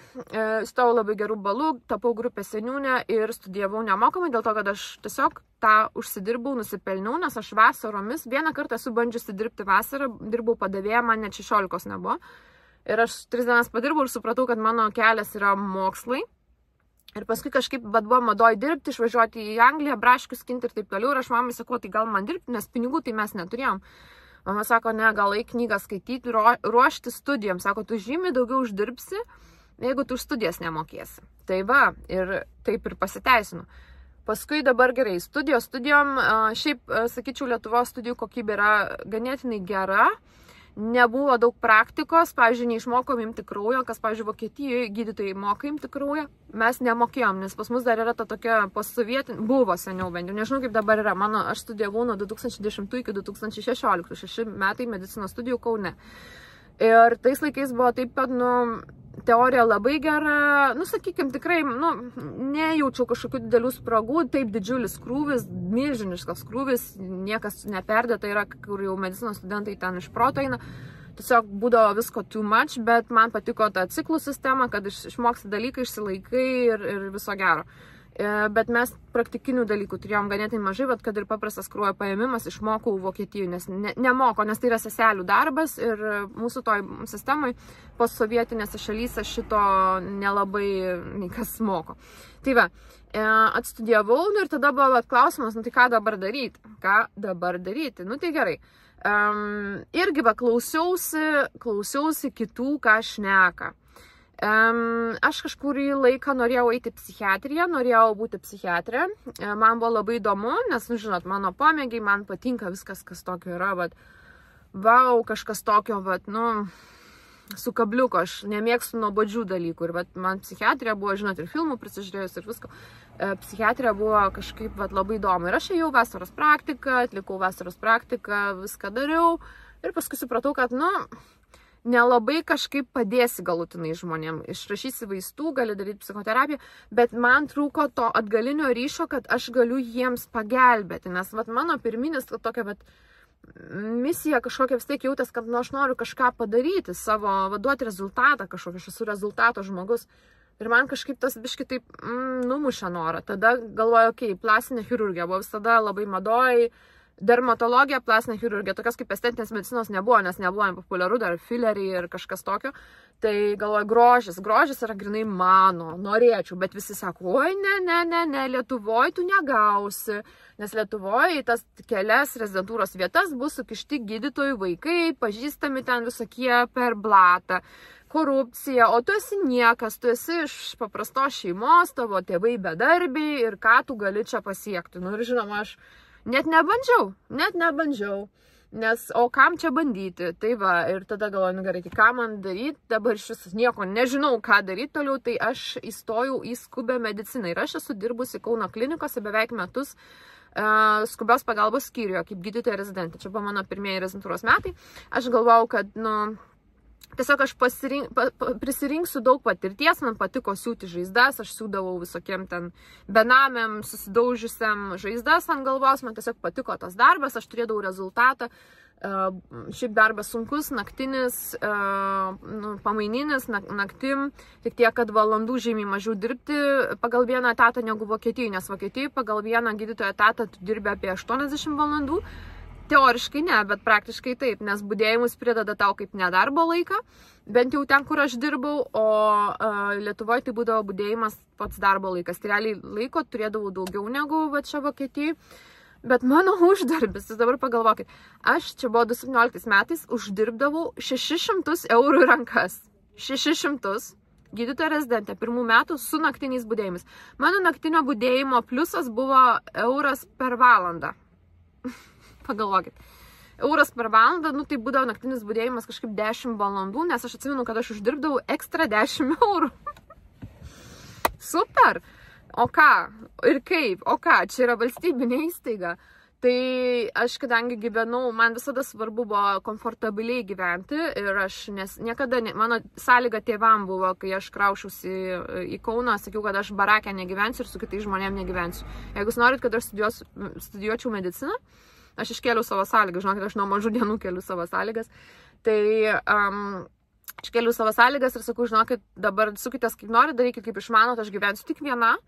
įstojau labai gerų balų, tapau grupės seniūnė ir studijavau nemokamai, dėl to, kad aš tiesiog tą užsidirbau, nusipelniau, nes aš vasaromis, vieną kartą esu bandžiusi dirbti vasarą, dirbau padavėją, man net 16 nebuvo. Ir aš 3 dienas padirbau ir supratau, kad mano kelias yra mokslai. Ir paskui kažkaip buvo madoj dirbti, išvažiuoti į Angliją, braškius skinti ir taip toliau. Ir aš mamai sakau, tai gal man dirbti, nes pinigų tai mes neturėjom. Mama sako, ne, gal eik knygą skaityti, ruošti studijom. Sako, tu žymiai daugiau uždirbsi, jeigu tu už studijas nemokėsi. Tai va, ir taip ir pasiteisinu. Paskui dabar gerai, studijom, šiaip, sakyčiau, Lietuvos studijų kokybė yra ganėtinai gera. Nebuvo daug praktikos, pavyzdžiui, neišmokom imti kraujo, kas, pavyzdžiui, Vokietijoje gydytojai moka imti kraują. Mes nemokėjom, nes pas mus dar yra ta tokia postsovietinė, buvo seniau bent jau, nežinau kaip dabar yra. Aš studijavau nuo 2010 iki 2016, 6 metai medicinos studijų Kaune. Ir tais laikais buvo taip, kad, teorija labai gera, sakykime, tikrai, nejaučiau kažkokių didelių spragų, taip didžiulis krūvis, milžiniškas krūvis, niekas neperdėta yra, kur jau medicinos studentai ten iš proto eina, tiesiog būdavo visko too much, bet man patiko ta ciklų sistema, kad išmoksti dalykai, išsilaikai ir viso gero. Bet mes praktikinių dalykų turėjom ganėtinai mažai, bet kad ir paprastas kraujo paėmimas išmokau Vokietijoje, nes nemoko, nes tai yra seselių darbas ir mūsų toj sistemai postsovietinėse šalyse šito nelabai kas moko. Tai va, atstudijavau ir tada buvo klausimas, tai ką dabar daryti? Ką dabar daryti? Tai gerai. Irgi va, klausiausi kitų, ką šneka. Aš kažkurį laiką norėjau eiti į psichiatriją, norėjau būti psichiatrė. Man buvo labai įdomu, nes, žinot, mano pomėgiai, man patinka viskas, kas tokio yra, bet vau, kažkas tokio, su kabliuku, aš nemėgstu nuobodžių dalykų. Ir man psichiatrija buvo, žinot, ir filmų prisižiūrėjus ir visko. Psichiatrija buvo kažkaip labai įdomu. Ir aš ėjau vasaros praktiką, atlikau vasaros praktiką, viską dariau. Ir paskui supratau, kad, nelabai kažkaip padėsi galutinai žmonėm. Išrašysi vaistų, gali daryti psichoterapiją, bet man trūko to atgalinio ryšio, kad aš galiu jiems pagelbėti. Nes mano pirminis tokia misija kažkokia vis tiek jautės, kad aš noriu kažką padaryti, duoti rezultatą kažkokį, aš esu rezultato žmogus. Ir man kažkaip tas biški taip numušė norą. Tada galvoju, plastinė chirurgija buvo visada labai madoj. Dermatologija, plastinė chirurgija, tokios kaip estetinės medicinos nebuvo, nes nebuvo populiaru, dar fileriai ir kažkas tokio. Tai galvoju, grožis yra grinai mano, norėčiau, bet visi sako, oi, ne, Lietuvoje tu negausi, nes Lietuvoje tas kelias rezidentūros vietas bus sukišti gydytojų vaikai, pažįstami ten visokie per blatą, korupcija, o tu esi niekas, tu esi iš paprastos šeimos, tavo tėvai bedarbiai ir ką tu gali čia pasiekti. Ir žinoma, aš net nebandžiau, nes o kam čia bandyti, tai va, ir tada galvoju, gerai, tai ką man daryti, dabar šis nieko nežinau, ką daryti toliau, tai aš įstojau į skubią mediciną ir aš esu dirbusi Kauno klinikose beveik metus skubios pagalbos skyriuje, kaip gydytoja rezidentė, čia buvo mano pirmieji rezidentūros metai, aš galvojau, kad, tiesiog aš prisirinksiu daug patirties, man patiko siūti žaizdas, aš siūdavau visokiem ten benamiam, susidaužiusiam žaizdas ant galvos, man tiesiog patiko tas darbas, aš turėdavau rezultatą, šiaip darbas sunkus, naktinis, pamaininis, naktim, tik tiek, kad valandų žymiai mažiau dirbti pagal vieną etatą negu Vokietijoje, nes Vokietijoje pagal vieną gydytojo etatą tu dirbi apie 80 valandų, Teoriškai ne, bet praktiškai taip, nes budėjimus prideda tau kaip nedarbo laiką, bent jau ten, kur aš dirbau, o Lietuvoje tai būdavo budėjimas pats darbo laikas. Tai realiai laiko turėdavau daugiau negu va čia Vokietijai, bet mano uždarbis, jūs dabar pagalvokit, aš čia buvo 2017 metais uždirbdavau 600 eurų į rankas. 600 gydytoja rezidentė 1 metų su naktiniais budėjimais. Mano naktinio budėjimo pliusas buvo euras per valandą. Pagalvokit. Euras per valandą, nu tai būdavo naktinis budėjimas kažkaip 10 valandų, nes aš atsimenu, kad aš uždirbdavau ekstra 10 eurų. Super! O ką? Ir kaip? O ką? Čia yra valstybinė įstaiga. Tai aš, kadangi gyvenau, man visada svarbu buvo komfortabiliai gyventi ir aš, nes niekada, mano sąlyga tėvam buvo, kai aš kraušiausi į Kauną, sakiau, kad aš barake negyvensiu ir su kitais žmonėm negyvensiu. Jeigu jūs norit, kad aš studijuočiau mediciną, aš iškėliau savo sąlygas, žinokit, aš nuo mažų dienų keliu savo sąlygas. Tai iškėliau savo sąlygas ir sakau, žinokit, dabar sukitės kaip norit, darykit kaip išmanot, aš gyvensiu tik viena.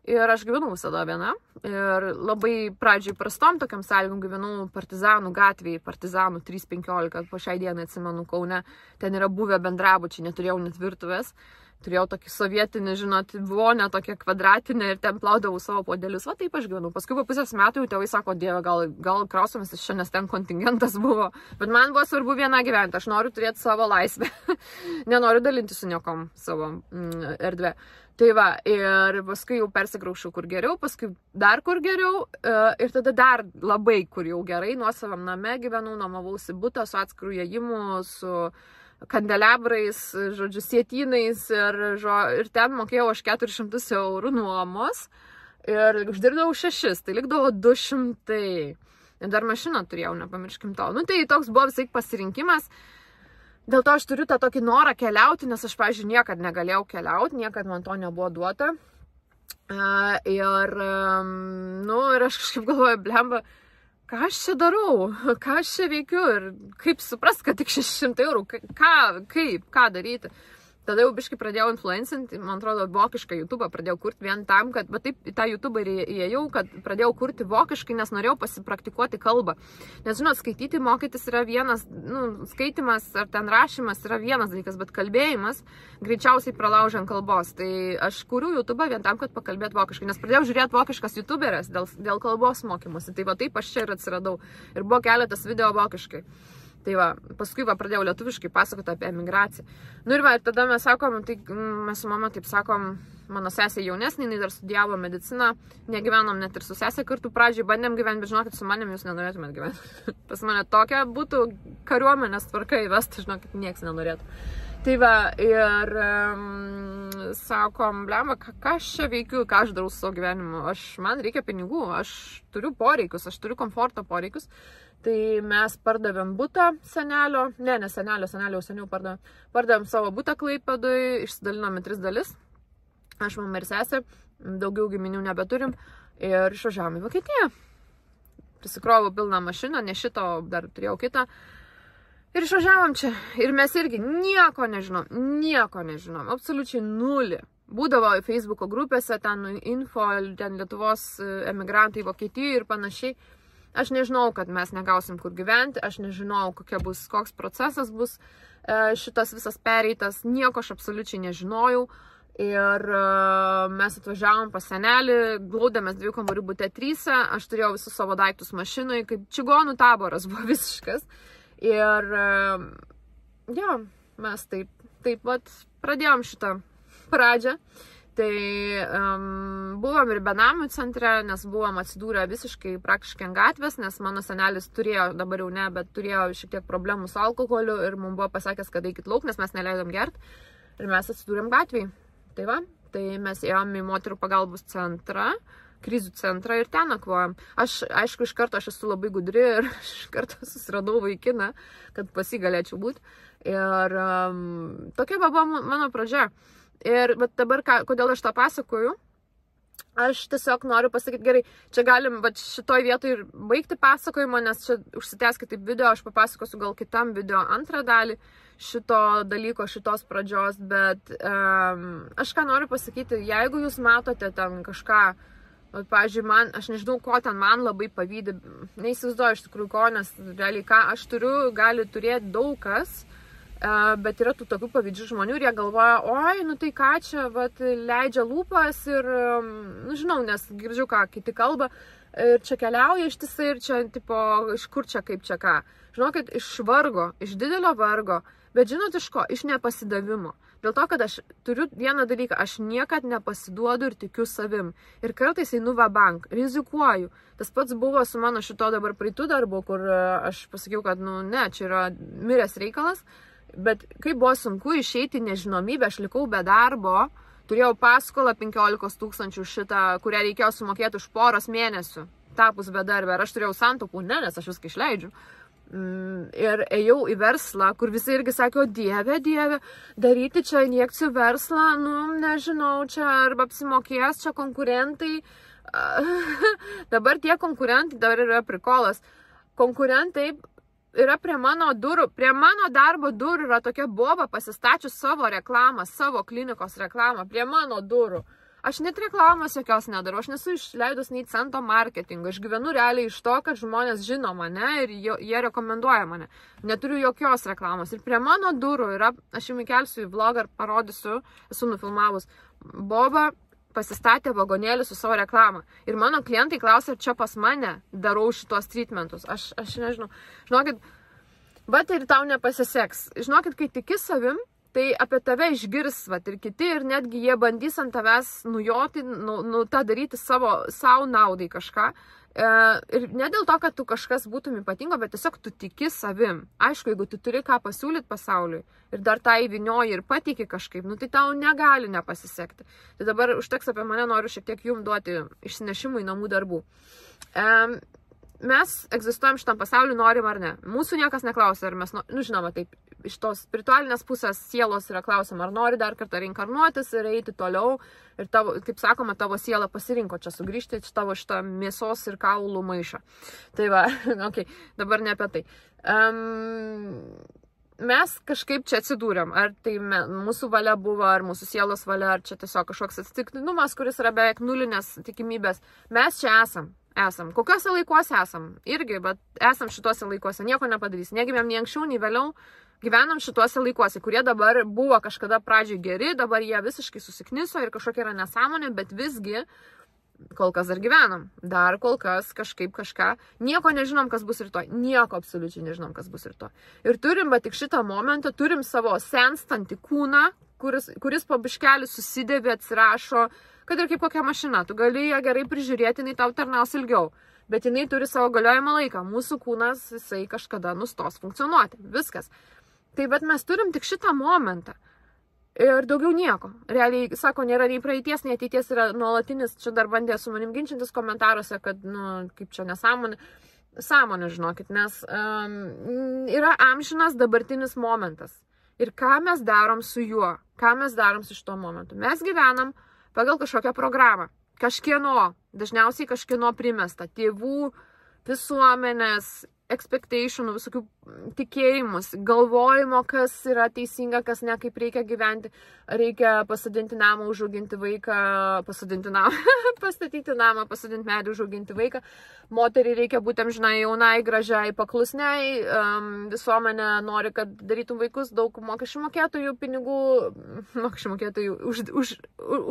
Ir aš gyvenau visada viena. Ir labai pradžiai prastom tokiam sąlygom gyvenau Partizanų gatvėje, Partizanų 315, po šiai dienai atsimenu Kaune. Ten yra buvę bendrabučiai, neturėjau net virtuvės. Turėjau tokį sovietinį, žinot, vonę, tokią kvadratinę ir ten plaudavau savo podelius. Va taip aš gyvenau. Paskui po pusės metų jau tėvai sako, Dieve, gal krausomės iš čia, nes ten kontingentas buvo. Bet man buvo svarbu viena gyventi. Aš noriu turėti savo laisvę. Nenoriu dalinti su niekom savo erdvę. Tai va, ir paskui jau persikraušiau kur geriau, paskui dar kur geriau ir tada dar labai kur jau gerai. Nuosavam name gyvenau, nuomavausi butą su atskirų įėjimų, su kandelabrais, žodžiu, sietynais ir ten mokėjau aš 400 eurų nuomos ir uždirbdavau 6, tai likdavo 200. Ir dar mašiną turėjau, nepamirškim to. Nu tai toks buvo visai pasirinkimas. Dėl to aš turiu tą tokį norą keliauti, nes aš, pavyzdžiui, niekad negalėjau keliauti, niekad man to nebuvo duota. Ir aš kažkaip galvoju, blemba, ką aš čia darau, ką aš čia veikiu ir kaip suprast, kad tik 600 eurų, ką daryti. Tada jau biškai pradėjau influencinti, man atrodo, vokišką YouTube'ą pradėjau kurti vien tam, kad, bet taip į tą YouTube'ą ir įėjau, kad pradėjau kurti vokiškai, nes norėjau pasipraktikuoti kalbą. Nes, žinot, skaityti, mokytis yra vienas, skaitimas ar ten rašymas yra vienas dalykas, bet kalbėjimas greičiausiai pralaužiant kalbos. Tai aš kuriu YouTube'ą vien tam, kad pakalbėt vokiškai, nes pradėjau žiūrėti vokiškas YouTuberės dėl kalbos mokymosi. Tai va taip aš čia ir atsiradau. Ir buvo keletas video vokiškai. Tai va, paskui pradėjau lietuviškai pasakoti apie emigraciją. Nu ir tada mes sakom, tai mes su mama taip sakom, mano sesė jaunesnė, jinai dar studijavo mediciną, negyvenom net ir su sesė kartu, pradžiai bandėm gyventi, bet žinokit, su manim jūs nenorėtumėt gyventi. Pas mane tokia būtų kariuomenės tvarka įvesti, žinokit, nieks nenorėtų. Tai va, ir sakom, blemba, ką aš čia veikiu, ką aš darau su savo gyvenimu. Man reikia pinigų, aš turiu poreikius, aš turiu komforto poreikius. Tai mes pardavėm butą senelio, ne senelio, jau seniau pardavėm savo butą Klaipėdui, išsidalinom į 3 dalis. Aš, mama ir sesė, daugiau giminių nebeturim ir išvažiavom į Vokietiją. Prisikrovau pilną mašiną, ne šito, dar turėjau kitą. Ir išvažiavom čia. Ir mes irgi nieko nežinom, absoliučiai nulį. Būdavo Facebooko grupėse, ten info, ten Lietuvos emigrantai Vokietijoje ir panašiai. Aš nežinau, kad mes negausim kur gyventi, aš nežinau, koks procesas bus šitas visas pereitas, nieko aš absoliučiai nežinojau. Ir mes atvažiavom pas senelį, glaudėmės 2 kambarių bute 3, aš turėjau visus savo daiktus mašinui, kaip čigonų taboras buvo visiškas. Ir jo, mes taip vat pradėjom šitą pradžią. Tai buvom ir benamių centre, nes buvom atsidūrę visiškai praktiškai ant gatvės, nes mano senelis turėjo, dabar jau ne, bet turėjo šiek tiek problemų su alkoholiu ir mums buvo pasakęs, kad eikit lauk, nes mes neleidom gert ir mes atsidūrėm gatvėj. Tai va, tai mes ėjom į moterų pagalbos centrą, krizių centrą ir ten nakvojom. Aišku, iš karto aš esu labai gudri ir iš karto susiradau vaikiną, kad pas jį galėčiau būti. Ir tokia buvo mano pradžia. Ir dabar, kodėl aš tą pasakoju, aš tiesiog noriu pasakyti, gerai, čia galim šitoj vietoj ir baigti pasakojimą, nes čia užsitęs kitaip video, aš papasakosiu gal kitam video antrą dalį šito dalyko, šitos pradžios, bet aš ką noriu pasakyti, jeigu jūs matote ten kažką Pavyzdžiui, aš nežinau, ko ten man labai pavydi, neįsivaizduoju iš tikrųjų ko, nes realiai ką aš turiu, gali turėti daug kas, bet yra tų tokių pavyzdžių žmonių ir jie galvoja, oi, nu tai ką čia, vat, leidžia lūpas ir, nu žinau, nes girdžiu, ką kiti kalba, ir čia keliauja ištisai ir čia, tipo, iš kur čia, kaip čia ką. Žinokit, iš vargo, iš didelio vargo, bet žinot iš ko, iš nepasidavimo. Dėl to, kad aš turiu vieną dalyką, aš niekad nepasiduodu ir tikiu savim. Ir kartais einu va bank, rizikuoju. Tas pats buvo su mano šito dabar praeitų darbu, kur aš pasakiau, kad, nu, ne, čia yra miręs reikalas. Bet kai buvo sunku išeiti nežinomybę, aš likau be darbo, turėjau paskolą 15 000 šitą, kurią reikėjo sumokėti už poros mėnesių, tapus bedarbę. Ir aš turėjau santaupų, nes aš viską išleidžiu. Ir ėjau į verslą, kur visi irgi sakė, dieve, daryti čia injekcijų verslą, nu, nežinau, čia arba apsimokės, čia konkurentai. Dabar tie konkurentai, dabar yra prikolas. Konkurentai yra prie mano durų, prie mano darbo durų yra tokia boba pasistačius savo reklamą, savo klinikos reklamą, prie mano durų. Aš net reklamos jokios nedarau, aš nesu išleidus nei cento marketingo, aš gyvenu realiai iš to, kad žmonės žino mane ir jie rekomenduoja mane. Neturiu jokios reklamos. Ir prie mano durų yra, aš jums įkelsiu į vlogą ir parodysiu, esu nufilmavus, boba pasistatė vagonėlį su savo reklamą. Ir mano klientai klausia, ar čia pas mane darau šitos treatmentus. Aš nežinau. Žinokit, bet ir tau nepasiseks. Žinokit, kai tiki savim, tai apie tave išgirs, vat, ir kiti, ir netgi jie bandys ant tavęs nujoti, tą daryti savo naudai kažką. Ir ne dėl to, kad tu kažkas būtum ypatingo, bet tiesiog tu tiki savim. Aišku, jeigu tu turi ką pasiūlyti pasauliui ir dar tą įvinioji ir patiki kažkaip, nu tai tau negali nepasisekti. Tai dabar užteks apie mane, noriu šiek tiek jums duoti išsinešimų į namų darbų. Mes egzistuojam šitam pasauliu, norim ar ne. Mūsų niekas neklausia, ar mes, nu žinoma, taip, iš tos spiritualinės pusės sielos yra klausimą, ar nori dar kartą reinkarnuotis ir eiti toliau. Ir tavo, kaip sakoma, tavo siela pasirinko čia sugrįžti į tavo šitą mėsos ir kaulų maišą. Tai va, okay, dabar ne apie tai. Mes kažkaip čia atsidūrėm. Ar tai mūsų valia buvo, ar mūsų sielos valia, ar čia tiesiog kažkoks atsitiktinumas, kuris yra beveik nulinės tikimybės. Mes čia esam. Kokiuose laikuose esam? Irgi, bet esam šituose laikuose. Nieko nepadarys. Negimėm nei anksčiau, nei vėliau. Gyvenam šituose laikuose, kurie dabar buvo kažkada pradžiai geri, dabar jie visiškai susikniso ir kažkokia yra nesąmonė, bet visgi kol kas dar gyvenam. Dar kol kas kažkaip kažką. Nieko nežinom, kas bus rytoj. Nieko absoliučiai nežinom, kas bus rytoj. Ir turim, bet tik šitą momentą, turim savo senstantį kūną, kuris po biškelį susidėvi, atsirašo, kad ir kaip kokia mašina. Tu gali ją gerai prižiūrėti, jinai tau tarnaus ilgiau. Bet jinai turi savo galiojimo laiką. Mūsų kūnas, jisai kažkada nustos funkcionuoti. Viskas. Tai bet mes turim tik šitą momentą. Ir daugiau nieko. Realiai, sako, nėra nei praeities, nei ateities, yra nuolatinis, čia dar bandė su manim ginčintis komentaruose, kad, nu, kaip čia nesąmonė. Sąmonė, žinokit, nes yra amžinas dabartinis momentas. Ir ką mes darom su juo? Ką mes darom su šito momentu? Mes gyvenam pagal kažkokią programą. Kažkieno, dažniausiai kažkieno primesta. Tėvų, visuomenės, expectationų, visokių tikėjimus, galvojimo, kas yra teisinga, kas ne, kaip reikia gyventi. Reikia pastatyti namą, užauginti vaiką, pastatyti namą, pastatyti medį, užauginti vaiką. Moteriai reikia būti amžinai jaunai, gražiai, paklusniai. Visuomenė nori, kad darytum vaikus, daug mokesčių mokėtojų pinigų, mokesčių mokėtojų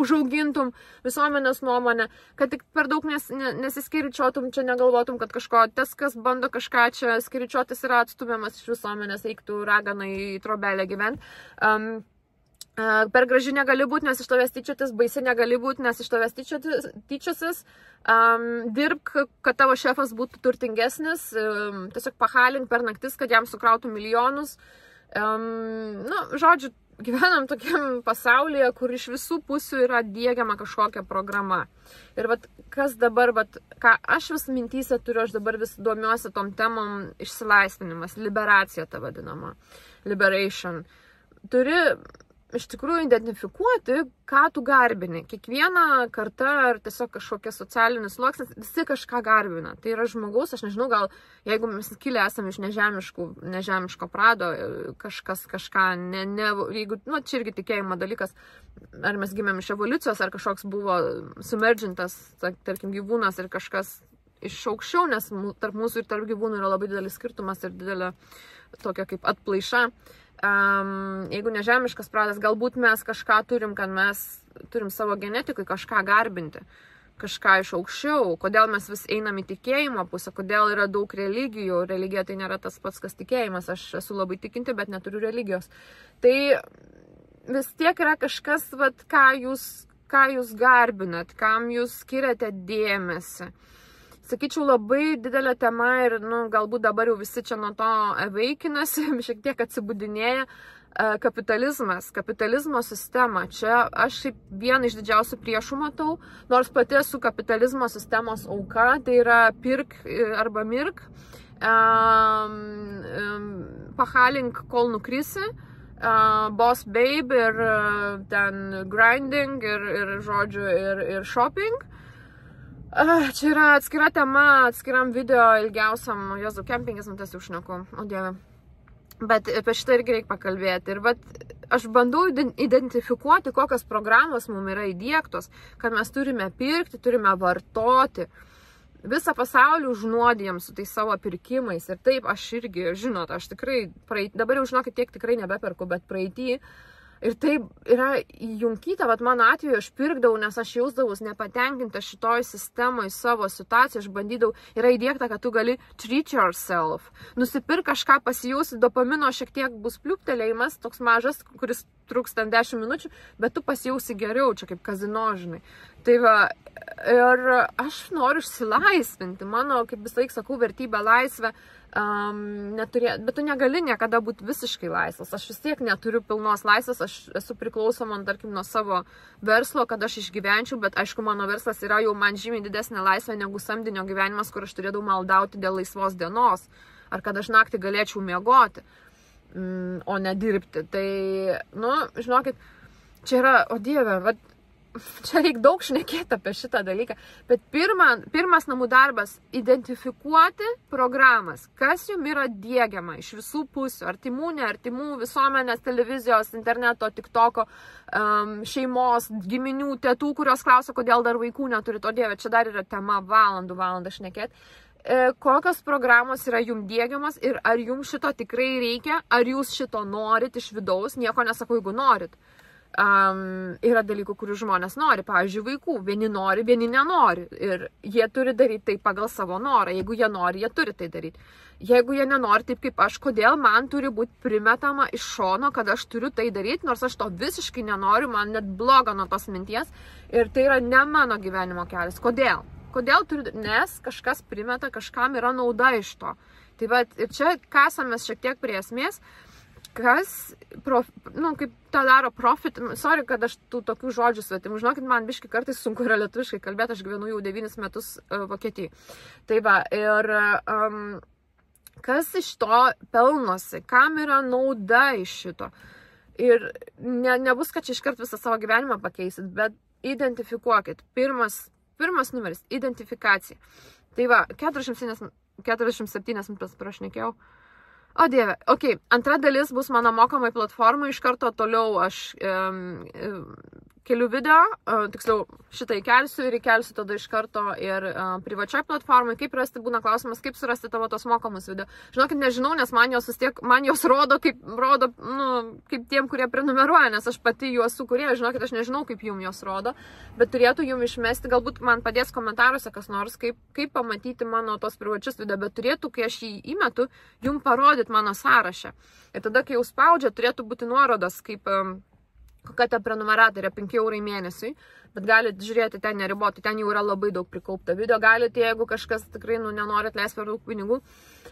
užaugintum visuomenės nuomonę, kad tik per daug nesiskiričiotum, čia negalvotum, kad kažko, tas, kas bando kažką čia skiričiotis, yra atstumiamas iš visuomenės, eiktų raganai į trobelę gyventi. Per graži negali būti, nes iš tavęs tyčiotis, baisi negali būti, nes iš tavęs tyčiosis. Dirbk, kad tavo šefas būtų turtingesnis, tiesiog pahalink per naktis, kad jam sukrautų milijonus. Nu, žodžiu, gyvenam tokiam pasaulyje, kur iš visų pusių yra diegiama kažkokia programa. Ir vat, kas dabar, vat, ką aš vis mintyse turiu, aš dabar vis domiuosi tom temom, išsilaisvinimas, liberacija ta vadinama, liberation. Turi iš tikrųjų identifikuoti, ką tu garbini. Kiekviena karta ar tiesiog kažkokia socialinis sluoksnis, visi kažką garbina. Tai yra žmogaus, aš nežinau, gal jeigu mes kilę esame iš nežemiško prado, kažkas kažką, jeigu, čia irgi tikėjimo dalykas, ar mes gimėm iš evoliucijos, ar kažkoks buvo sumergintas, tarkim, gyvūnas ir kažkas iš aukščiau, nes tarp mūsų ir tarp gyvūnų yra labai didelis skirtumas ir didelė tokia kaip atplaiša. Jeigu nežemiškas pradas, galbūt mes kažką turim, kad mes turim savo genetikui kažką garbinti, kažką iš aukščiau, kodėl mes vis einam į tikėjimo pusę, kodėl yra daug religijų, religija tai nėra tas pats, kas tikėjimas, aš esu labai tikinti, bet neturiu religijos. Tai vis tiek yra kažkas, vat, ką jūs garbinat, kam jūs skiriate dėmesį. Sakyčiau, labai didelė tema ir, galbūt dabar jau visi čia nuo to veikinasi, šiek tiek atsibudinėja kapitalizmas, kapitalizmo sistema. Čia aš vieną iš didžiausių priešų matau, nors pati esu kapitalizmo sistemos auka, tai yra pirk arba mirk, pahalink, kol nukrisi, boss babe ir ten grinding ir žodžiu ir shopping. Čia yra atskira tema, atskiram video ilgiausiam, Jėzau, 5 minutės jau šneku, o dieve. Bet apie šitą irgi reikia pakalbėti. Ir aš bandau identifikuoti, kokios programos mums yra įdiegtos, kad mes turime pirkti, turime vartoti. Visą pasaulį užnuodijam su tais savo pirkimais. Ir taip, aš irgi, žinot, aš tikrai, dabar jau žinokit, tiek tikrai nebeperku, bet praeitį. Ir tai yra įjunkyta, vat mano atveju aš pirkdavau, nes aš jausdavus nepatenkinta šitoj sistemoje savo situaciją, aš bandydavau, yra įdiegta, kad tu gali treat yourself, nusipirk kažką, pasijausi, dopamino šiek tiek bus pliuptelėjimas, toks mažas, kuris truks ten 10 minučių, bet tu pasijausi geriau, čia kaip kazino, žinai. Tai va, ir aš noriu išsilaisvinti, mano, kaip visą laiką sakau, vertybė laisvė, bet tu negali niekada būti visiškai laisvas. Aš vis tiek neturiu pilnos laisvės, aš esu priklausoma, tarkim, nuo savo verslo, kad aš išgyvenčiau, bet aišku, mano verslas yra jau man žymiai didesnė laisvė negu samdinio gyvenimas, kur aš turėdavau maldauti dėl laisvos dienos, ar kad aš naktį galėčiau miegoti, o nedirbti. Tai, žinokit, čia yra, o dieve, čia reikia daug šnekėti apie šitą dalyką, bet pirmas namų darbas - identifikuoti programas, kas jums yra diegiama iš visų pusių, artimų, neartimų, visuomenės, televizijos, interneto, tiktoko, šeimos, giminių, tėtų, kurios klausia, kodėl dar vaikų neturit, o dieve, čia dar yra tema valandą šnekėti. Kokios programos yra jums diegiamas ir ar jums šito tikrai reikia, ar jūs šito norit iš vidaus, nieko nesakau, jeigu norit. Yra dalykų, kurių žmonės nori, pavyzdžiui, vaikų. Vieni nori, vieni nenori. Ir jie turi daryti tai pagal savo norą. Jeigu jie nori, jie turi tai daryti. Jeigu jie nenori, taip kaip aš, kodėl man turi būti primetama iš šono, kad aš turiu tai daryti, nors aš to visiškai nenoriu, man net bloga nuo tos minties. Ir tai yra ne mano gyvenimo kelias. Kodėl? Kodėl turiu? Nes kažkas primeta, kažkam yra nauda iš to. Tai va, ir čia kasamės šiek tiek prie esmės. Kas, kaip tą daro profit, sorry, kad aš tų tokių žodžių svetimų, žinokit, man biškai kartais sunku yra lietuviškai kalbėti, aš gyvenu jau 9 metus Vokietijai. Tai va, ir kas iš to pelnosi, kam yra nauda iš šito. Ir nebus, kad čia iškart visą savo gyvenimą pakeisit, bet identifikuokit. Pirmas numeris, identifikacija. Tai va, 47 minutės prašnekėjau. O dieve, ok, antra dalis bus mano mokamai platformai, iš karto toliau aš keliu video, tiksliau šitą įkelsiu ir įkelsiu tada iš karto ir privačioj platformai, kaip rasti, būna klausimas, kaip surasti tavo tos mokamus video. Žinokit, nežinau, nes man jos rodo kaip tiem, kurie prenumeruoja, nes aš pati juos sukūrėjau, žinokit, aš nežinau, kaip jums jos rodo, bet turėtų jums išmesti, galbūt man padės komentaruose kas nors, kaip pamatyti mano tos privačius video, bet turėtų, kai aš jį įmetu, jums parodyti mano sąrašą. Ir tada, kai jau spaudžia, turėtų būti nuorodos, kaip kokia ta prenumerata yra 5 eurai mėnesiui, bet galite žiūrėti ten neribotai, ten jau yra labai daug prikaupta video, galite, jeigu kažkas tikrai nenorit leisti per daug pinigų,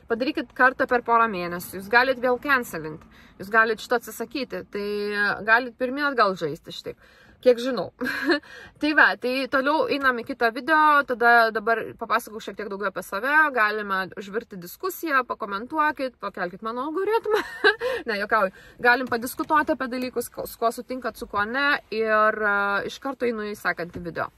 padarykit kartą per porą mėnesių, jūs galite vėl cancelinti, jūs galite šito atsisakyti, tai galite pirmyn atgal žaisti šitaip. kiek žinau. Tai va, tai toliau einam į kitą video, tada dabar papasakau šiek tiek daugiau apie save, galime užvirti diskusiją, pakomentuokit, pakelkit mano algoritmą, ne, juokauju, galim padiskutuoti apie dalykus, su kuo sutinkat, su kuo ne, ir iš karto einu į sekantį video.